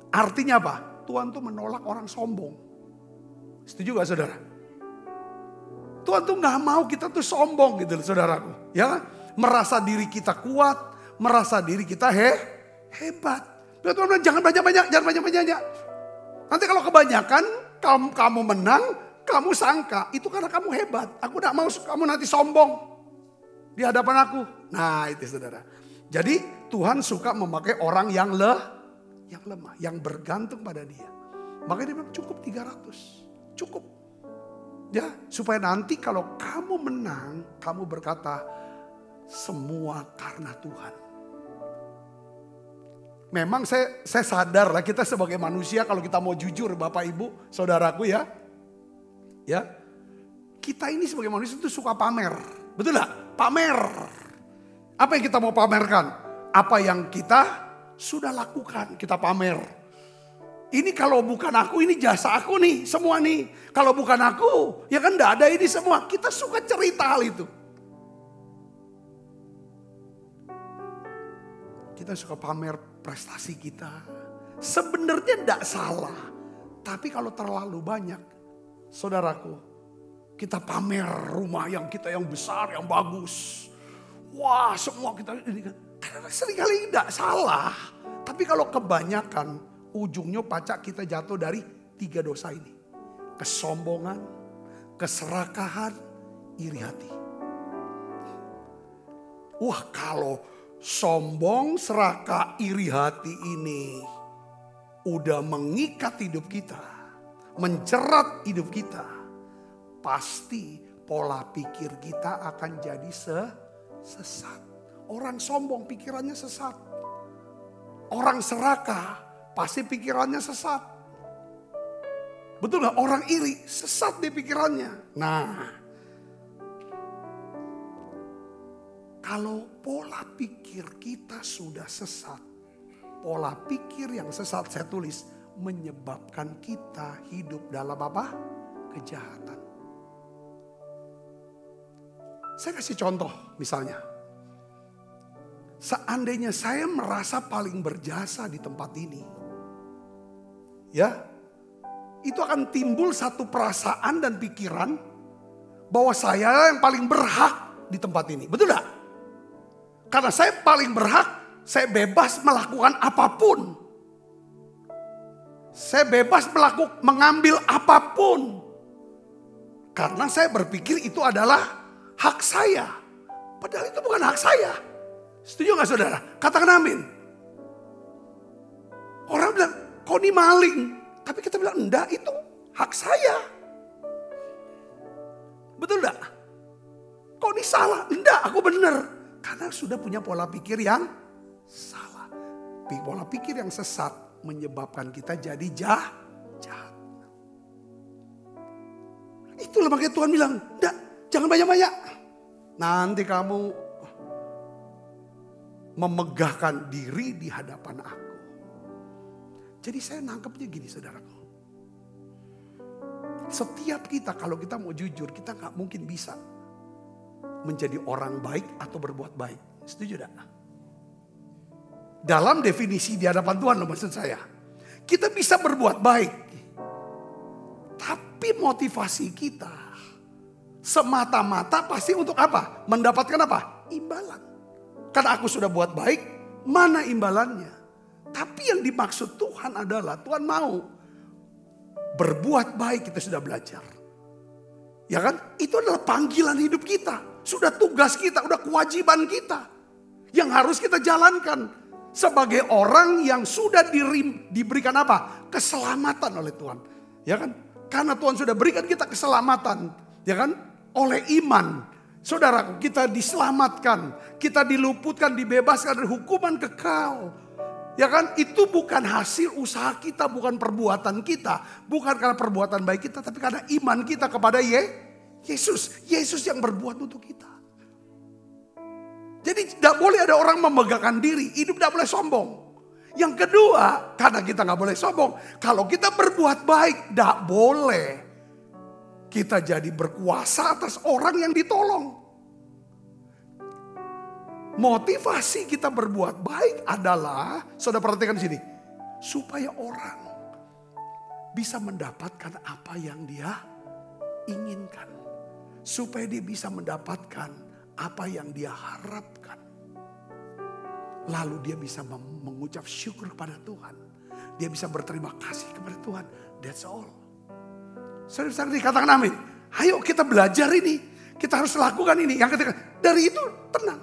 artinya apa? Tuhan tuh menolak orang sombong. Setuju gak saudara? Tuhan tuh gak mau kita tuh sombong gitu saudaraku. Ya, merasa diri kita kuat, merasa diri kita hebat. Tuhan bilang jangan banyak-banyak. Nanti kalau kebanyakan kamu menang, kamu sangka itu karena kamu hebat. Aku tidak mau kamu nanti sombong di hadapan aku. Nah itu saudara. Jadi Tuhan suka memakai orang yang lemah, yang bergantung pada dia. Makanya dia bilang cukup 300. Cukup. Ya, supaya nanti kalau kamu menang, kamu berkata semua karena Tuhan. Memang saya sadar lah kita sebagai manusia kalau kita mau jujur Bapak Ibu, saudaraku ya. Ya, kita ini sebagai manusia itu suka pamer. Betul gak? Pamer. Apa yang kita mau pamerkan? Apa yang kita sudah lakukan, kita pamer. Ini kalau bukan aku, ini jasa aku nih, semua nih. Kalau bukan aku, ya kan gak ada ini semua. Kita suka cerita hal itu. Kita suka pamer prestasi kita. Sebenarnya gak salah. Tapi kalau terlalu banyak, saudaraku, kita pamer rumah yang kita yang besar, yang bagus. Wah, semua kita ini kan. Karena seringkali tidak salah. Tapi kalau kebanyakan, ujungnya pacak kita jatuh dari 3 dosa ini. Kesombongan, keserakahan, iri hati. Wah, kalau sombong, serakah, iri hati ini udah mengikat hidup kita, menjerat hidup kita, pasti pola pikir kita akan jadi sesat. Orang sombong pikirannya sesat. Orang serakah pasti pikirannya sesat. Betul gak? Orang iri sesat di pikirannya. Nah, kalau pola pikir kita sudah sesat, pola pikir yang sesat saya tulis menyebabkan kita hidup dalam apa? Kejahatan. Saya kasih contoh misalnya. Seandainya saya merasa paling berjasa di tempat ini. Ya, itu akan timbul satu perasaan dan pikiran bahwa saya yang paling berhak di tempat ini. Betul gak? Karena saya paling berhak, saya bebas melakukan apapun. Saya bebas mengambil apapun. Karena saya berpikir itu adalah hak saya. Padahal itu bukan hak saya. Setuju gak saudara? Katakan amin. Orang bilang, kau ini maling. Tapi kita bilang, enggak, itu hak saya. Betul enggak? Kau ini salah. Enggak, aku benar. Karena sudah punya pola pikir yang salah. Pola pikir yang sesat menyebabkan kita jadi jahat. Itulah makanya Tuhan bilang, enggak, jangan banyak-banyak. Nanti kamu memegahkan diri di hadapan aku. Jadi saya nangkepnya gini saudaraku. Setiap kita kalau kita mau jujur, kita gak mungkin bisa menjadi orang baik atau berbuat baik. Setuju gak? Dalam definisi di hadapan Tuhan loh maksud saya. Kita bisa berbuat baik. Tapi motivasi kita semata-mata pasti untuk apa? Mendapatkan apa? Imbalan. Karena aku sudah buat baik, mana imbalannya? Tapi yang dimaksud Tuhan adalah Tuhan mau berbuat baik, kita sudah belajar. Ya kan? Itu adalah panggilan hidup kita. Sudah tugas kita, udah kewajiban kita. Yang harus kita jalankan. Sebagai orang yang sudah diberikan apa? Keselamatan oleh Tuhan. Ya kan? Karena Tuhan sudah berikan kita keselamatan. Ya kan? Oleh iman. Saudaraku, kita diselamatkan. Kita diluputkan, dibebaskan dari hukuman kekal. Ya kan? Itu bukan hasil usaha kita, bukan perbuatan kita. Bukan karena perbuatan baik kita, tapi karena iman kita kepada Yesus. Yesus yang berbuat untuk kita. Jadi tidak boleh ada orang memegahkan diri. Hidup tidak boleh sombong. Yang kedua, karena kita nggak boleh sombong. Kalau kita berbuat baik, tidak boleh kita jadi berkuasa atas orang yang ditolong. Motivasi kita berbuat baik adalah, saudara perhatikan di sini, supaya orang bisa mendapatkan apa yang dia inginkan, supaya dia bisa mendapatkan apa yang dia harapkan. Lalu dia bisa mengucap syukur kepada Tuhan, dia bisa berterima kasih kepada Tuhan. That's all. Saudara-saudara dikatakan amin. Ayo kita belajar ini. Kita harus lakukan ini. Yang ketiga, dari itu tenang.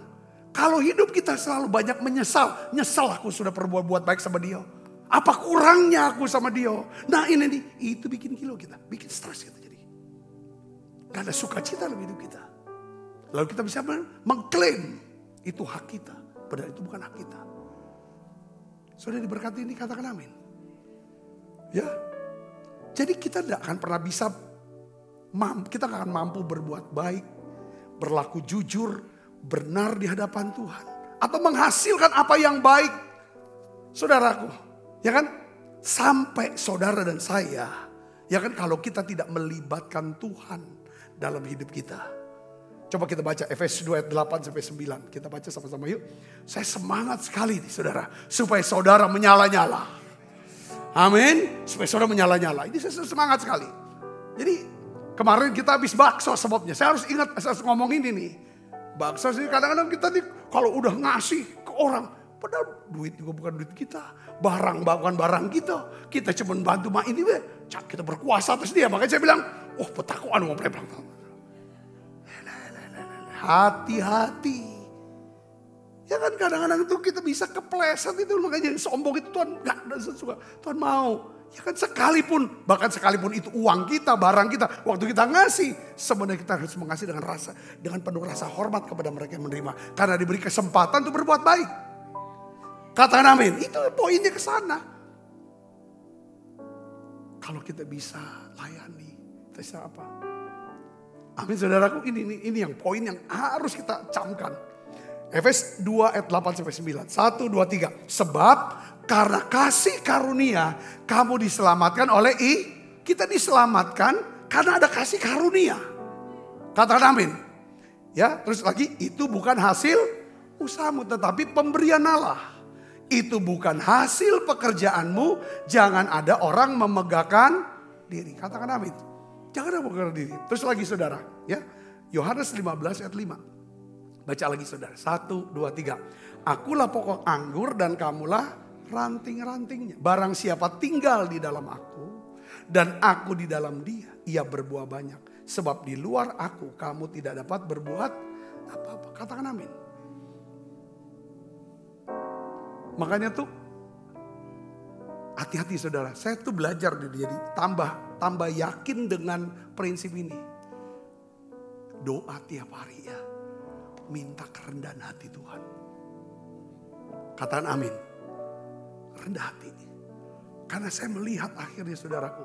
Kalau hidup kita selalu banyak menyesal. Nyesal aku sudah berbuat baik sama dia. Apa kurangnya aku sama dia. Nah ini nih. Itu bikin kilo kita. Bikin stres kita jadi. Gak ada sukacita dalam hidup kita. Lalu kita bisa mengklaim. Itu hak kita. Padahal itu bukan hak kita. Sudah diberkati ini katakan amin. Ya. Jadi kita tidak akan pernah bisa kita gak akan mampu berbuat baik, berlaku jujur, benar di hadapan Tuhan. Atau menghasilkan apa yang baik. Saudaraku, ya kan? Sampai saudara dan saya, ya kan, kalau kita tidak melibatkan Tuhan dalam hidup kita. Coba kita baca Efesus 2 ayat 8-9. Kita baca sama-sama yuk. Saya semangat sekali nih saudara. Supaya saudara menyala-nyala. Amin. Supaya saudara menyala-nyala. Ini saya semangat sekali. Jadi kemarin kita habis bakso sebabnya. Saya harus ingat, saya harus ngomong ini nih. Bakso sih kadang-kadang kita nih kalau udah ngasih ke orang. Padahal duit juga bukan duit kita. Barang bukan barang kita. Kita cuma bantu ini deh. Kita berkuasa atas dia. Makanya saya bilang, oh petakuan mau bilang. Hati-hati. Ya kan kadang-kadang itu kita bisa kepleset itu. Makanya sombong itu Tuhan gak suka. Tuhan mau. Ya kan sekalipun. Bahkan sekalipun itu uang kita, barang kita. Waktu kita ngasih. Sebenarnya kita harus mengasih dengan penuh rasa hormat kepada mereka yang menerima. Karena diberi kesempatan untuk berbuat baik. Katakan amin. Itu poinnya ke sana. Kalau kita bisa layani. Kita bisa apa? Amin saudaraku, ini yang poin yang harus kita camkan. Efesus 2 ayat 8-9. 1, 2, 3. Sebab karena kasih karunia kamu diselamatkan oleh kita diselamatkan karena ada kasih karunia. Katakan amin. Ya, terus lagi itu bukan hasil usahamu tetapi pemberian Allah. Itu bukan hasil pekerjaanmu, jangan ada orang memegahkan diri. Katakan amin. Jangan memegahkan diri. Terus lagi saudara, ya. Yohanes 15 ayat 5. Baca lagi saudara. 1, 2, 3. Akulah pokok anggur dan kamulah ranting-rantingnya. Barang siapa tinggal di dalam aku dan aku di dalam dia, ia berbuah banyak. Sebab di luar aku kamu tidak dapat berbuat apa-apa. Katakan amin. Makanya tuh hati-hati saudara. Saya tuh belajar jadi tambah yakin dengan prinsip ini. Doa tiap hari ya. Minta kerendahan hati Tuhan. Katakan amin. Rendah hati. Karena saya melihat akhirnya saudaraku.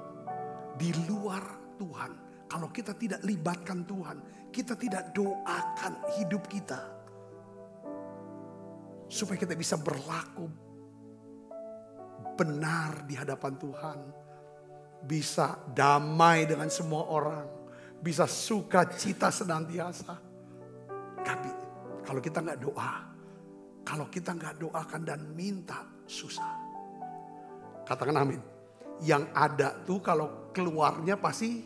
Di luar Tuhan. Kalau kita tidak libatkan Tuhan. Kita tidak doakan hidup kita. Supaya kita bisa berlaku benar di hadapan Tuhan. Bisa damai dengan semua orang. Bisa sukacita senantiasa. Tapi kalau kita nggak doa. Kalau kita nggak doakan dan minta susah. Katakan amin. Yang ada tuh kalau keluarnya pasti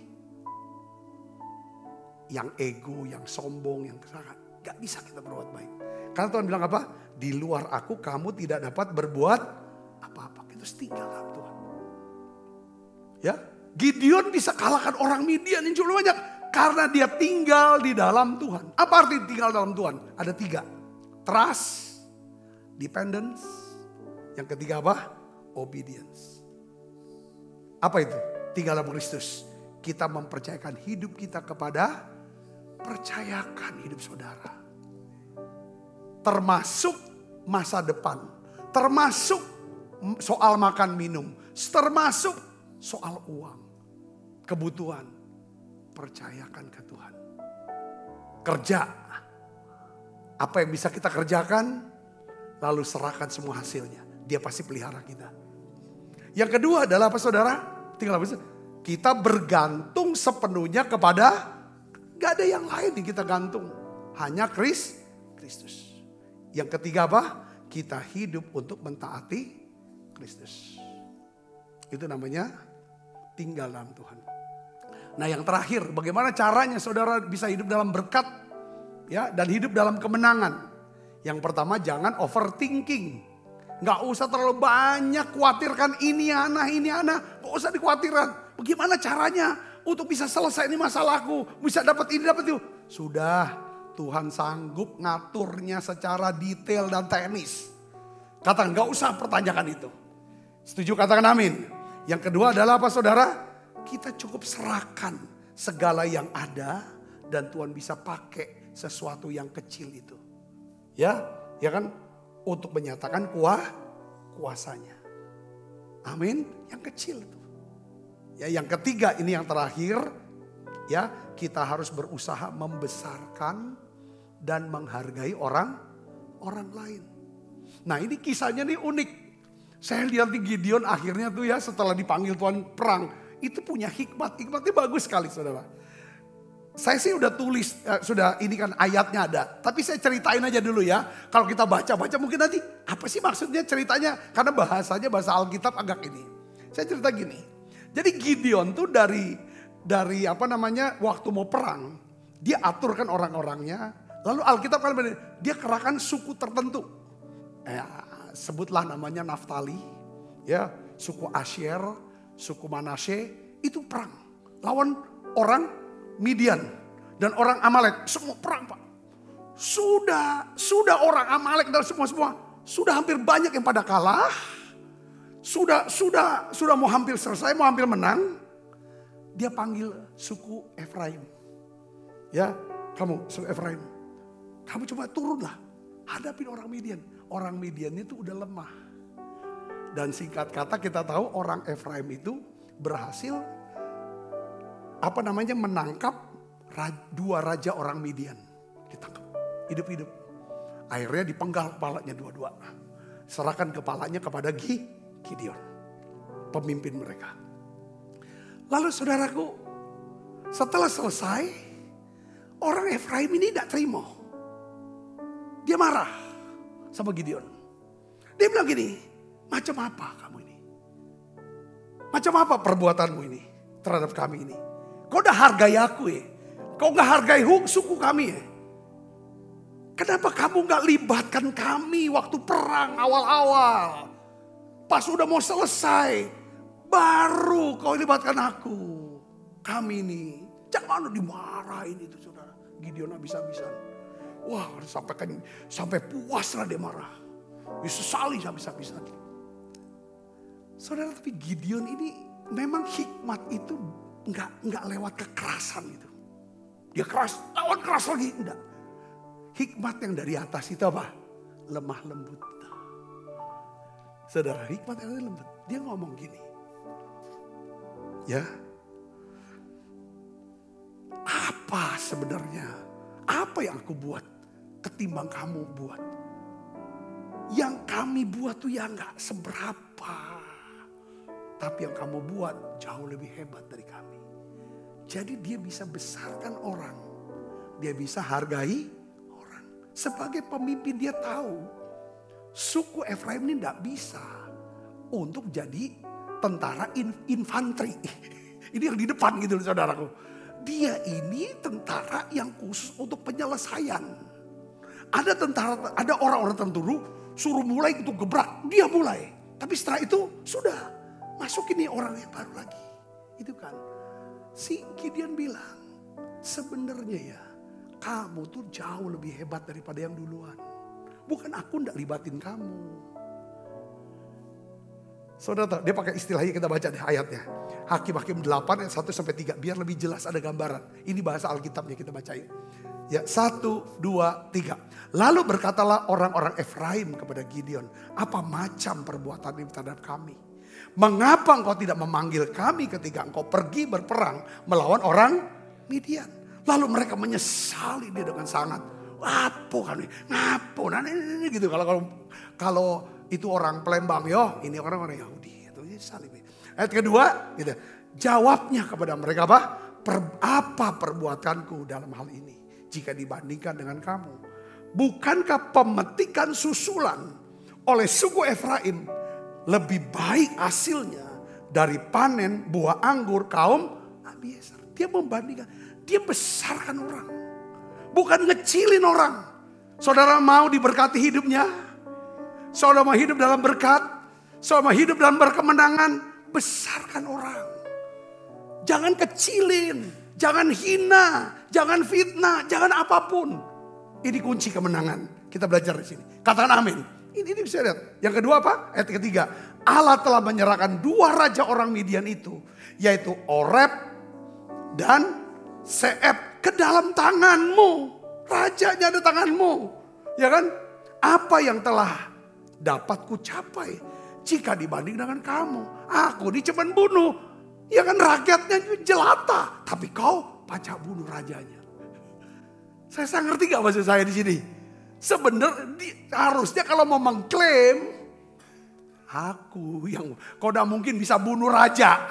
yang ego, yang sombong, yang kesalahan. Gak bisa kita berbuat baik. Karena Tuhan bilang apa? Di luar aku kamu tidak dapat berbuat apa-apa. Kita tinggallah Tuhan. Ya, Gideon bisa kalahkan orang Midian yang jumlah banyak. Karena dia tinggal di dalam Tuhan. Apa arti tinggal dalam Tuhan? Ada 3. Trust, dependence. Yang ketiga apa? Obedience. Apa itu? Tinggal dalam Kristus. Kita mempercayakan hidup kita kepada, percayakan hidup saudara. Termasuk masa depan. Termasuk soal makan minum. Termasuk soal uang. Kebutuhan. Percayakan ke Tuhan. Kerja. Apa yang bisa kita kerjakan. Lalu serahkan semua hasilnya. Dia pasti pelihara kita. Yang kedua adalah apa saudara? Tinggal apa? Kita bergantung sepenuhnya kepada. Gak ada yang lain yang kita gantung. Hanya Kristus. Yang ketiga apa? Kita hidup untuk mentaati Kristus. Itu namanya tinggal dalam Tuhan. Nah yang terakhir, bagaimana caranya saudara bisa hidup dalam berkat ya dan hidup dalam kemenangan. Yang pertama jangan overthinking. Gak usah terlalu banyak khawatirkan ini anak. Gak usah dikhawatirkan. Bagaimana caranya untuk bisa selesai ini masalahku. Bisa dapat ini, dapat itu. Sudah. Tuhan sanggup ngaturnya secara detail dan teknis. Katakan gak usah pertanyakan itu. Setuju katakan amin. Yang kedua adalah apa saudara? Kita cukup serahkan segala yang ada. Dan Tuhan bisa pakai sesuatu yang kecil itu. Ya kan? Untuk menyatakan kuasanya. Amin. Yang kecil itu. Ya, yang ketiga ini yang terakhir. Ya, kita harus berusaha membesarkan dan menghargai orang lain. Nah, ini kisahnya nih unik. Saya lihat di Gideon akhirnya tuh ya, setelah dipanggil Tuhan perang, itu punya hikmat. Hikmatnya bagus sekali, saudara. Saya sih udah tulis, sudah ini kan ayatnya ada. Tapi saya ceritain aja dulu ya. Kalau kita baca-baca mungkin nanti apa sih maksudnya ceritanya. Karena bahasanya bahasa Alkitab agak ini. Saya cerita gini. Jadi Gideon tuh dari waktu mau perang. Dia aturkan orang-orangnya. Lalu Alkitab kan dia kerahkan suku tertentu. Sebutlah namanya Naftali. Ya, suku Asher, suku Manasye. Itu perang. Lawan orang Midian dan orang Amalek, semua perang Pak. Sudah orang Amalek dan semua sudah hampir banyak yang pada kalah. Sudah mau hampir selesai, mau hampir menang. Dia panggil suku Efraim. Ya, kamu suku Efraim. Kamu coba turunlah, hadapin orang Midian. Orang Midian itu udah lemah. Dan singkat kata kita tahu orang Efraim itu berhasil menangkap 2 raja orang Midian. Ditangkap hidup-hidup. Akhirnya dipenggal kepalanya dua-dua. Serahkan kepalanya kepada Gideon, pemimpin mereka. Lalu saudaraku, setelah selesai, orang Efraim ini tidak terima. Dia marah sama Gideon. Dia bilang gini, macam apa kamu ini? Macam apa perbuatanmu ini terhadap kami ini? Kau udah hargai aku ya. Kau gak hargai suku kami ya. Kenapa kamu gak libatkan kami waktu perang awal-awal? Pas udah mau selesai, baru kau libatkan aku. Kami ini, jangan dimarahin itu saudara. Gideon habis-habisan. Wah, sampai puas lah dia marah. Disesali habis-habisan. Saudara, tapi Gideon ini memang hikmat itu Enggak lewat kekerasan itu. Dia keras, lawan keras lagi. Enggak. Hikmat yang dari atas itu apa? Lemah lembut. Saudara, hikmat yang dari lembut. Dia ngomong gini. Ya. Apa sebenarnya? Apa yang aku buat ketimbang kamu buat? Yang kami buat tuh ya enggak seberapa. Tapi yang kamu buat jauh lebih hebat dari kami. Jadi dia bisa besarkan orang. Dia bisa hargai orang. Sebagai pemimpin dia tahu. Suku Efraim ini tidak bisa untuk jadi tentara infanteri. Ini yang di depan gitu saudaraku. Dia ini tentara yang khusus untuk penyelesaian. Ada orang-orang tertentu suruh mulai untuk gebrak. Dia mulai. Tapi setelah itu sudah. Masukin nih orang yang baru lagi. Itu kan. Si Gideon bilang, sebenarnya ya kamu tuh jauh lebih hebat daripada yang duluan. Bukan aku ndak libatin kamu. Saudara, dia pakai istilahnya kita baca deh ayatnya. Hakim-Hakim 8 ayat 1-3 biar lebih jelas ada gambaran. Ini bahasa Alkitabnya kita bacain. Ya 1, 2, 3. Lalu berkatalah orang-orang Efraim kepada Gideon, apa macam perbuatan ini terhadap kami? Mengapa engkau tidak memanggil kami ketika engkau pergi berperang melawan orang Midian? Lalu mereka menyesali dia dengan sangat. Apa kan ini? Ngapo? Nah ini gitu. Kalau itu orang Palembang, yo ini orang-orang Yahudi. Itu nyesali. Ayat kedua, gitu. Jawabnya kepada mereka apa? Apa perbuatanku dalam hal ini? Jika dibandingkan dengan kamu. Bukankah pemetikan susulan oleh suku Efraim lebih baik hasilnya dari panen buah anggur kaum Abiezer. Dia membandingkan, dia besarkan orang. Bukan ngecilin orang. Saudara mau diberkati hidupnya? Saudara mau hidup dalam berkat? Saudara mau hidup dalam berkemenangan? Besarkan orang. Jangan kecilin, jangan hina, jangan fitnah, jangan apapun. Ini kunci kemenangan. Kita belajar di sini. Katakan amin. Ini bisa lihat. Yang kedua apa? Ayat ketiga. Allah telah menyerahkan 2 raja orang Midian itu. Yaitu Oreb dan Seeb ke dalam tanganmu. Rajanya ada tanganmu. Ya kan? Apa yang telah dapat ku capai jika dibanding dengan kamu. Aku ini cuma bunuh. Ya kan rakyatnya jelata. Tapi kau pacak bunuh rajanya. Saya ngerti gak maksud saya di sini? Sebenarnya harusnya kalau mau mengklaim, aku yang koda mungkin bisa bunuh raja.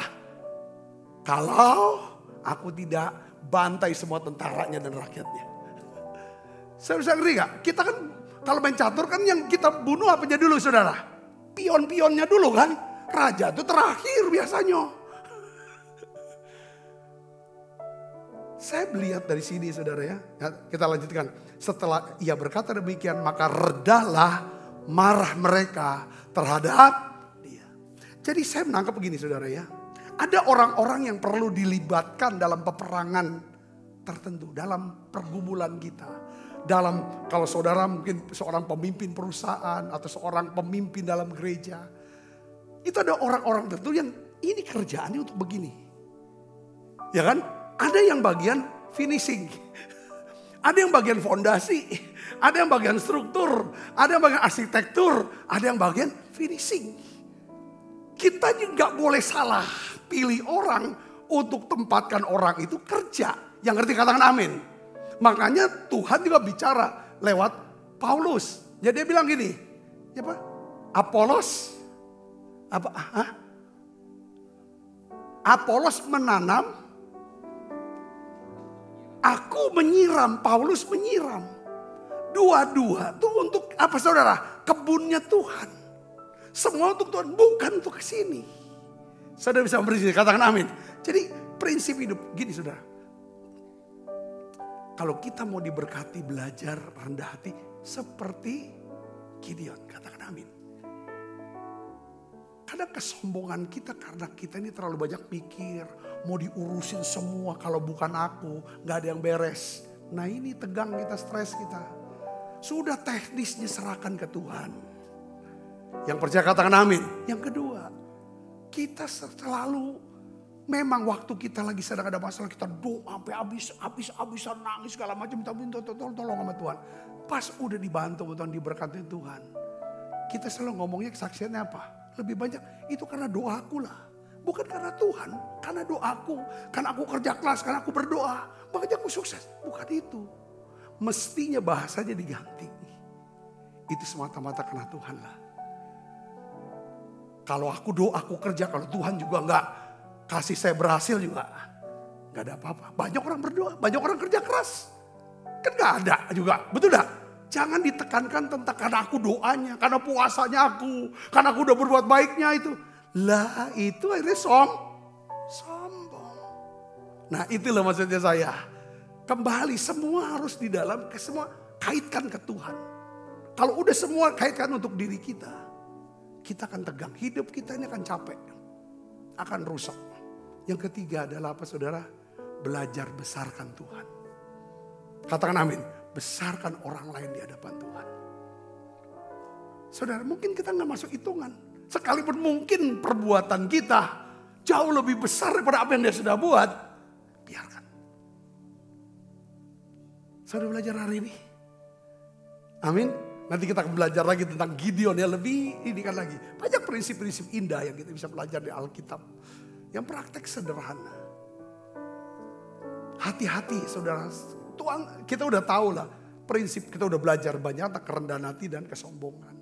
Kalau aku tidak bantai semua tentaranya dan rakyatnya. Saya bisa ngerti gak? Kita kan kalau main catur kan yang kita bunuh apanya dulu saudara? Pion-pionnya dulu kan? Raja itu terakhir biasanya. Saya melihat dari sini saudara ya. Kita lanjutkan. Setelah ia berkata demikian maka redalah marah mereka terhadap dia. Jadi saya menangkap begini saudara ya. Ada orang-orang yang perlu dilibatkan dalam peperangan tertentu. Dalam pergumulan kita. Dalam kalau saudara mungkin seorang pemimpin perusahaan atau seorang pemimpin dalam gereja. Itu ada orang-orang tertentu yang ini kerjaannya untuk begini. Ya kan? Ada yang bagian finishing. Ada yang bagian fondasi. Ada yang bagian struktur. Ada yang bagian arsitektur. Ada yang bagian finishing. Kita juga boleh salah pilih orang untuk tempatkan orang itu kerja. Yang ngerti katakan amin. Makanya Tuhan juga bicara lewat Paulus. Jadi dia bilang gini. Apa? Apolos. Apa? Hah? Apolos menanam. Aku menyiram. Paulus menyiram. Dua-dua itu untuk apa saudara? Kebunnya Tuhan. Semua untuk Tuhan. Bukan untuk kesini. Saudara bisa memberi katakan amin. Jadi prinsip hidup. Gini saudara. Kalau kita mau diberkati belajar rendah hati. Seperti Gideon. Katakan amin. Kadang kesombongan kita karena kita ini terlalu banyak pikir. Mau diurusin semua kalau bukan aku. Gak ada yang beres. Nah ini tegang kita, stres kita. Sudah teknisnya serahkan ke Tuhan. Yang percaya katakan amin. Yang kedua. Kita selalu memang waktu kita lagi sedang ada masalah. Kita doa sampai habis-habisan nangis segala macam. Minta tolong sama Tuhan. Pas udah dibantu Tuhan, diberkati Tuhan. Kita selalu ngomongnya kesaksiannya apa? Lebih banyak itu karena doaku lah. Bukan karena Tuhan, karena doaku. Karena aku kerja keras, karena aku berdoa. Makanya aku sukses. Bukan itu. Mestinya bahasanya diganti. Itu semata-mata karena Tuhan lah. Kalau aku doa, aku kerja. Kalau Tuhan juga enggak kasih saya berhasil juga. Enggak ada apa-apa. Banyak orang berdoa, banyak orang kerja keras. Kan enggak ada juga. Betul enggak? Jangan ditekankan tentang karena aku doanya, karena puasanya aku, karena aku udah berbuat baiknya itu. Lah itu akhirnya sombong. Nah itulah maksudnya saya. Kembali semua harus di dalam, semua kaitkan ke Tuhan. Kalau udah semua kaitkan untuk diri kita, kita akan tegang. Hidup kita ini akan capek, akan rusak. Yang ketiga adalah apa saudara? Belajar besarkan Tuhan. Katakan amin. Besarkan orang lain di hadapan Tuhan. Saudara, mungkin kita nggak masuk hitungan. Sekalipun mungkin perbuatan kita jauh lebih besar daripada apa yang dia sudah buat. Biarkan. Saudara belajar hari ini. Amin. Nanti kita akan belajar lagi tentang Gideon ya. Lebih ini kan lagi. Banyak prinsip-prinsip indah yang kita bisa belajar di Alkitab. Yang praktek sederhana. Hati-hati saudara. Tuhan, kita udah tahu lah prinsip, kita udah belajar banyak tentang kerendahan hati dan kesombongan.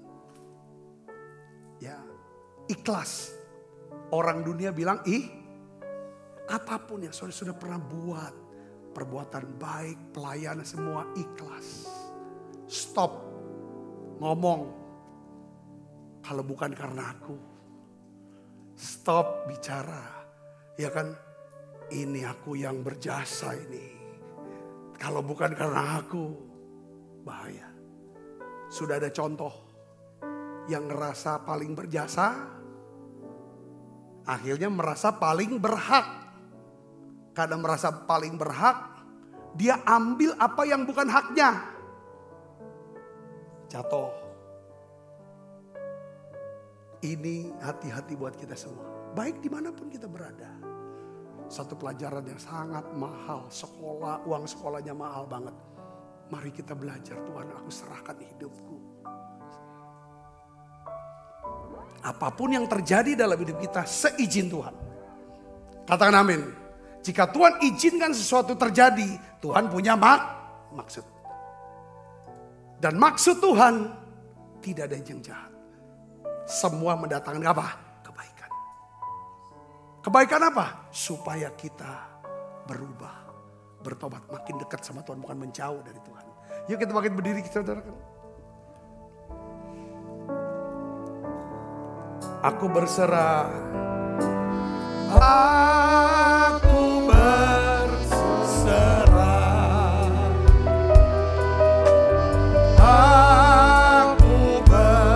Ya, ikhlas. Orang dunia bilang, apapun yang sudah pernah buat, perbuatan baik, pelayanan semua ikhlas. Stop ngomong kalau bukan karena aku. Stop bicara, ya kan? Ini aku yang berjasa ini. Kalau bukan karena aku, bahaya. Sudah ada contoh yang ngerasa paling berjasa, akhirnya merasa paling berhak. Karena merasa paling berhak, dia ambil apa yang bukan haknya. Jatuh. Ini hati-hati buat kita semua. Baik dimanapun kita berada. Satu pelajaran yang sangat mahal. Sekolah, uang sekolahnya mahal banget. Mari kita belajar. Tuhan, aku serahkan hidupku. Apapun yang terjadi dalam hidup kita, seizin Tuhan. Katakan amin. Jika Tuhan izinkan sesuatu terjadi, Tuhan punya maksud. Dan maksud Tuhan tidak ada yang jahat. Semua mendatangkan apa? Kebaikan. Kebaikan apa? Supaya kita berubah, bertobat, makin dekat sama Tuhan, bukan menjauh dari Tuhan. Yuk kita makin berdiri, saudara. Aku berserah. Aku berserah. Aku berserah.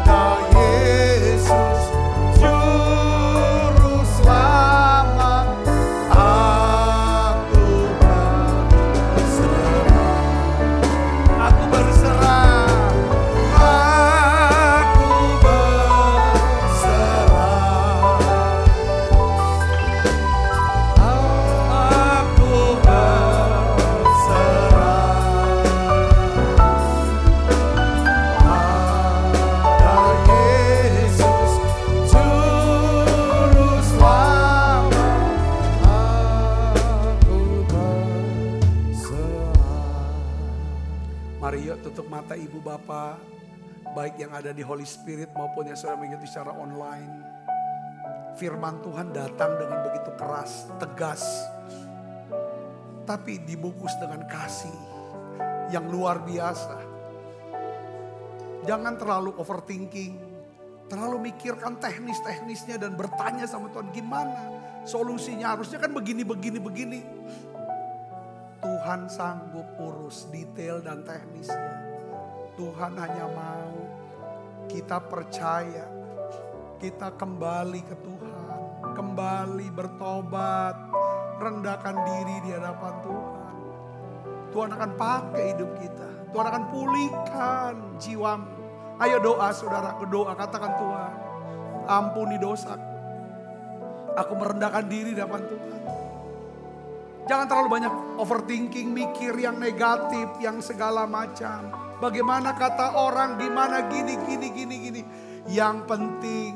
Pada Yesus Juru Selamat. Aku berserah. Aku berserah. Mari yuk tutup mata ibu bapak, baik yang ada di Holy Spirit maupun yang sudah mengikuti secara online. Firman Tuhan datang dengan begitu keras, tegas, tapi dibungkus dengan kasih yang luar biasa. Jangan terlalu overthinking, terlalu mikirkan teknis-teknisnya dan bertanya sama Tuhan gimana solusinya, harusnya kan begini. Tuhan sanggup urus detail dan teknisnya. Tuhan hanya mau kita percaya, kita kembali ke Tuhan, kembali bertobat, rendahkan diri di hadapan Tuhan. Tuhan akan pakai hidup kita, Tuhan akan pulihkan jiwamu. Ayo doa saudaraku, doa, katakan Tuhan, ampuni dosaku. Aku merendahkan diri di hadapan Tuhan. Jangan terlalu banyak overthinking, mikir yang negatif, yang segala macam. Bagaimana kata orang, gimana gini. Yang penting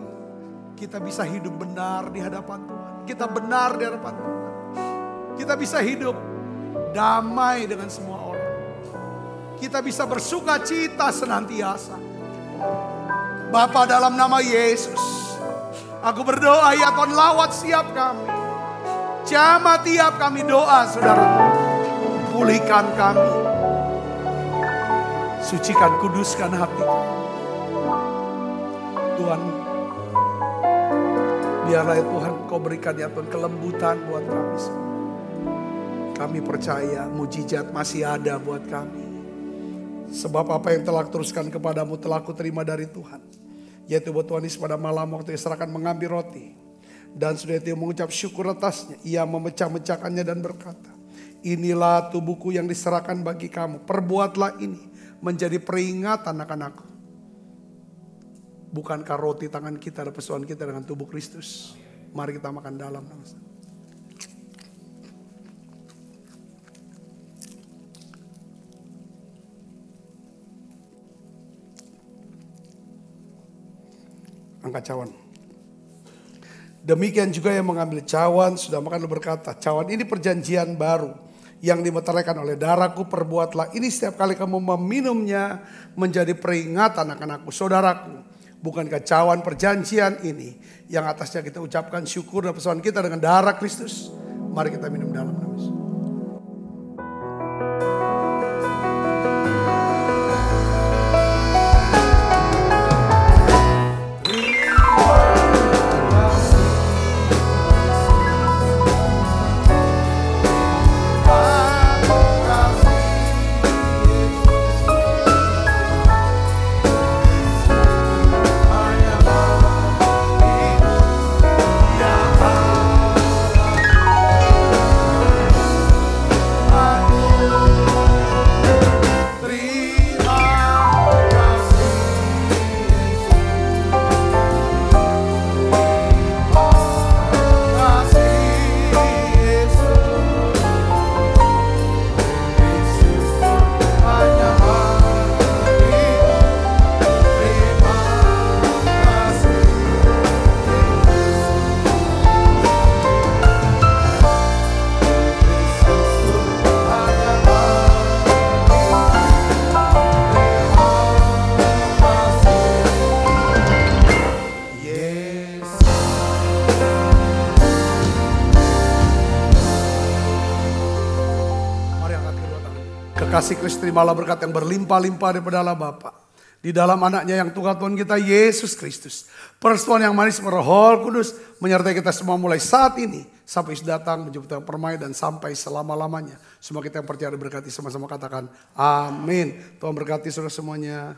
kita bisa hidup benar di hadapan Tuhan. Kita benar di hadapan Tuhan. Kita bisa hidup damai dengan semua orang. Kita bisa bersuka cita senantiasa. Bapa, dalam nama Yesus, aku berdoa ya Tuhan, lawat siap kami. Jamah tiap kami doa saudara. Pulihkan kami. Sucikan, kuduskan hati kami. Tuhan, biarlah ya Tuhan Kau berikan ya Tuhan kelembutan buat kami semua. Kami percaya mujizat masih ada buat kami. Sebab apa yang telah teruskan kepadamu telah ku terima dari Tuhan. Yaitu buat Tuhan Yesus pada malam waktu Yesus akan mengambil roti. Dan sudah itu mengucap syukur atasnya. Ia memecah-mecahkannya dan berkata, inilah tubuhku yang diserahkan bagi kamu. Perbuatlah ini menjadi peringatan akan aku. Bukankah roti tangan kita dan persoalan kita dengan tubuh Kristus? Mari kita makan dalam. Angkat cawan. Demikian juga yang mengambil cawan sudah makan lalu berkata, cawan ini perjanjian baru yang dimeteraikan oleh darahku, perbuatlah ini setiap kali kamu meminumnya menjadi peringatan akan aku. Saudaraku, bukankah cawan perjanjian ini yang atasnya kita ucapkan syukur dan persoalan kita dengan darah Kristus? Mari kita minum dalam nama Yesus. kasih Kristus, terimalah berkat yang berlimpah-limpah daripada Allah Bapa. Di dalam anaknya yang Tuhan kita Yesus Kristus. Persekutuan yang manis Roh Kudus menyertai kita semua mulai saat ini. Sampai datang menjemput permai dan sampai selama-lamanya. Semua kita yang percaya diberkati sama-sama katakan amin. Tuhan berkati saudara semuanya.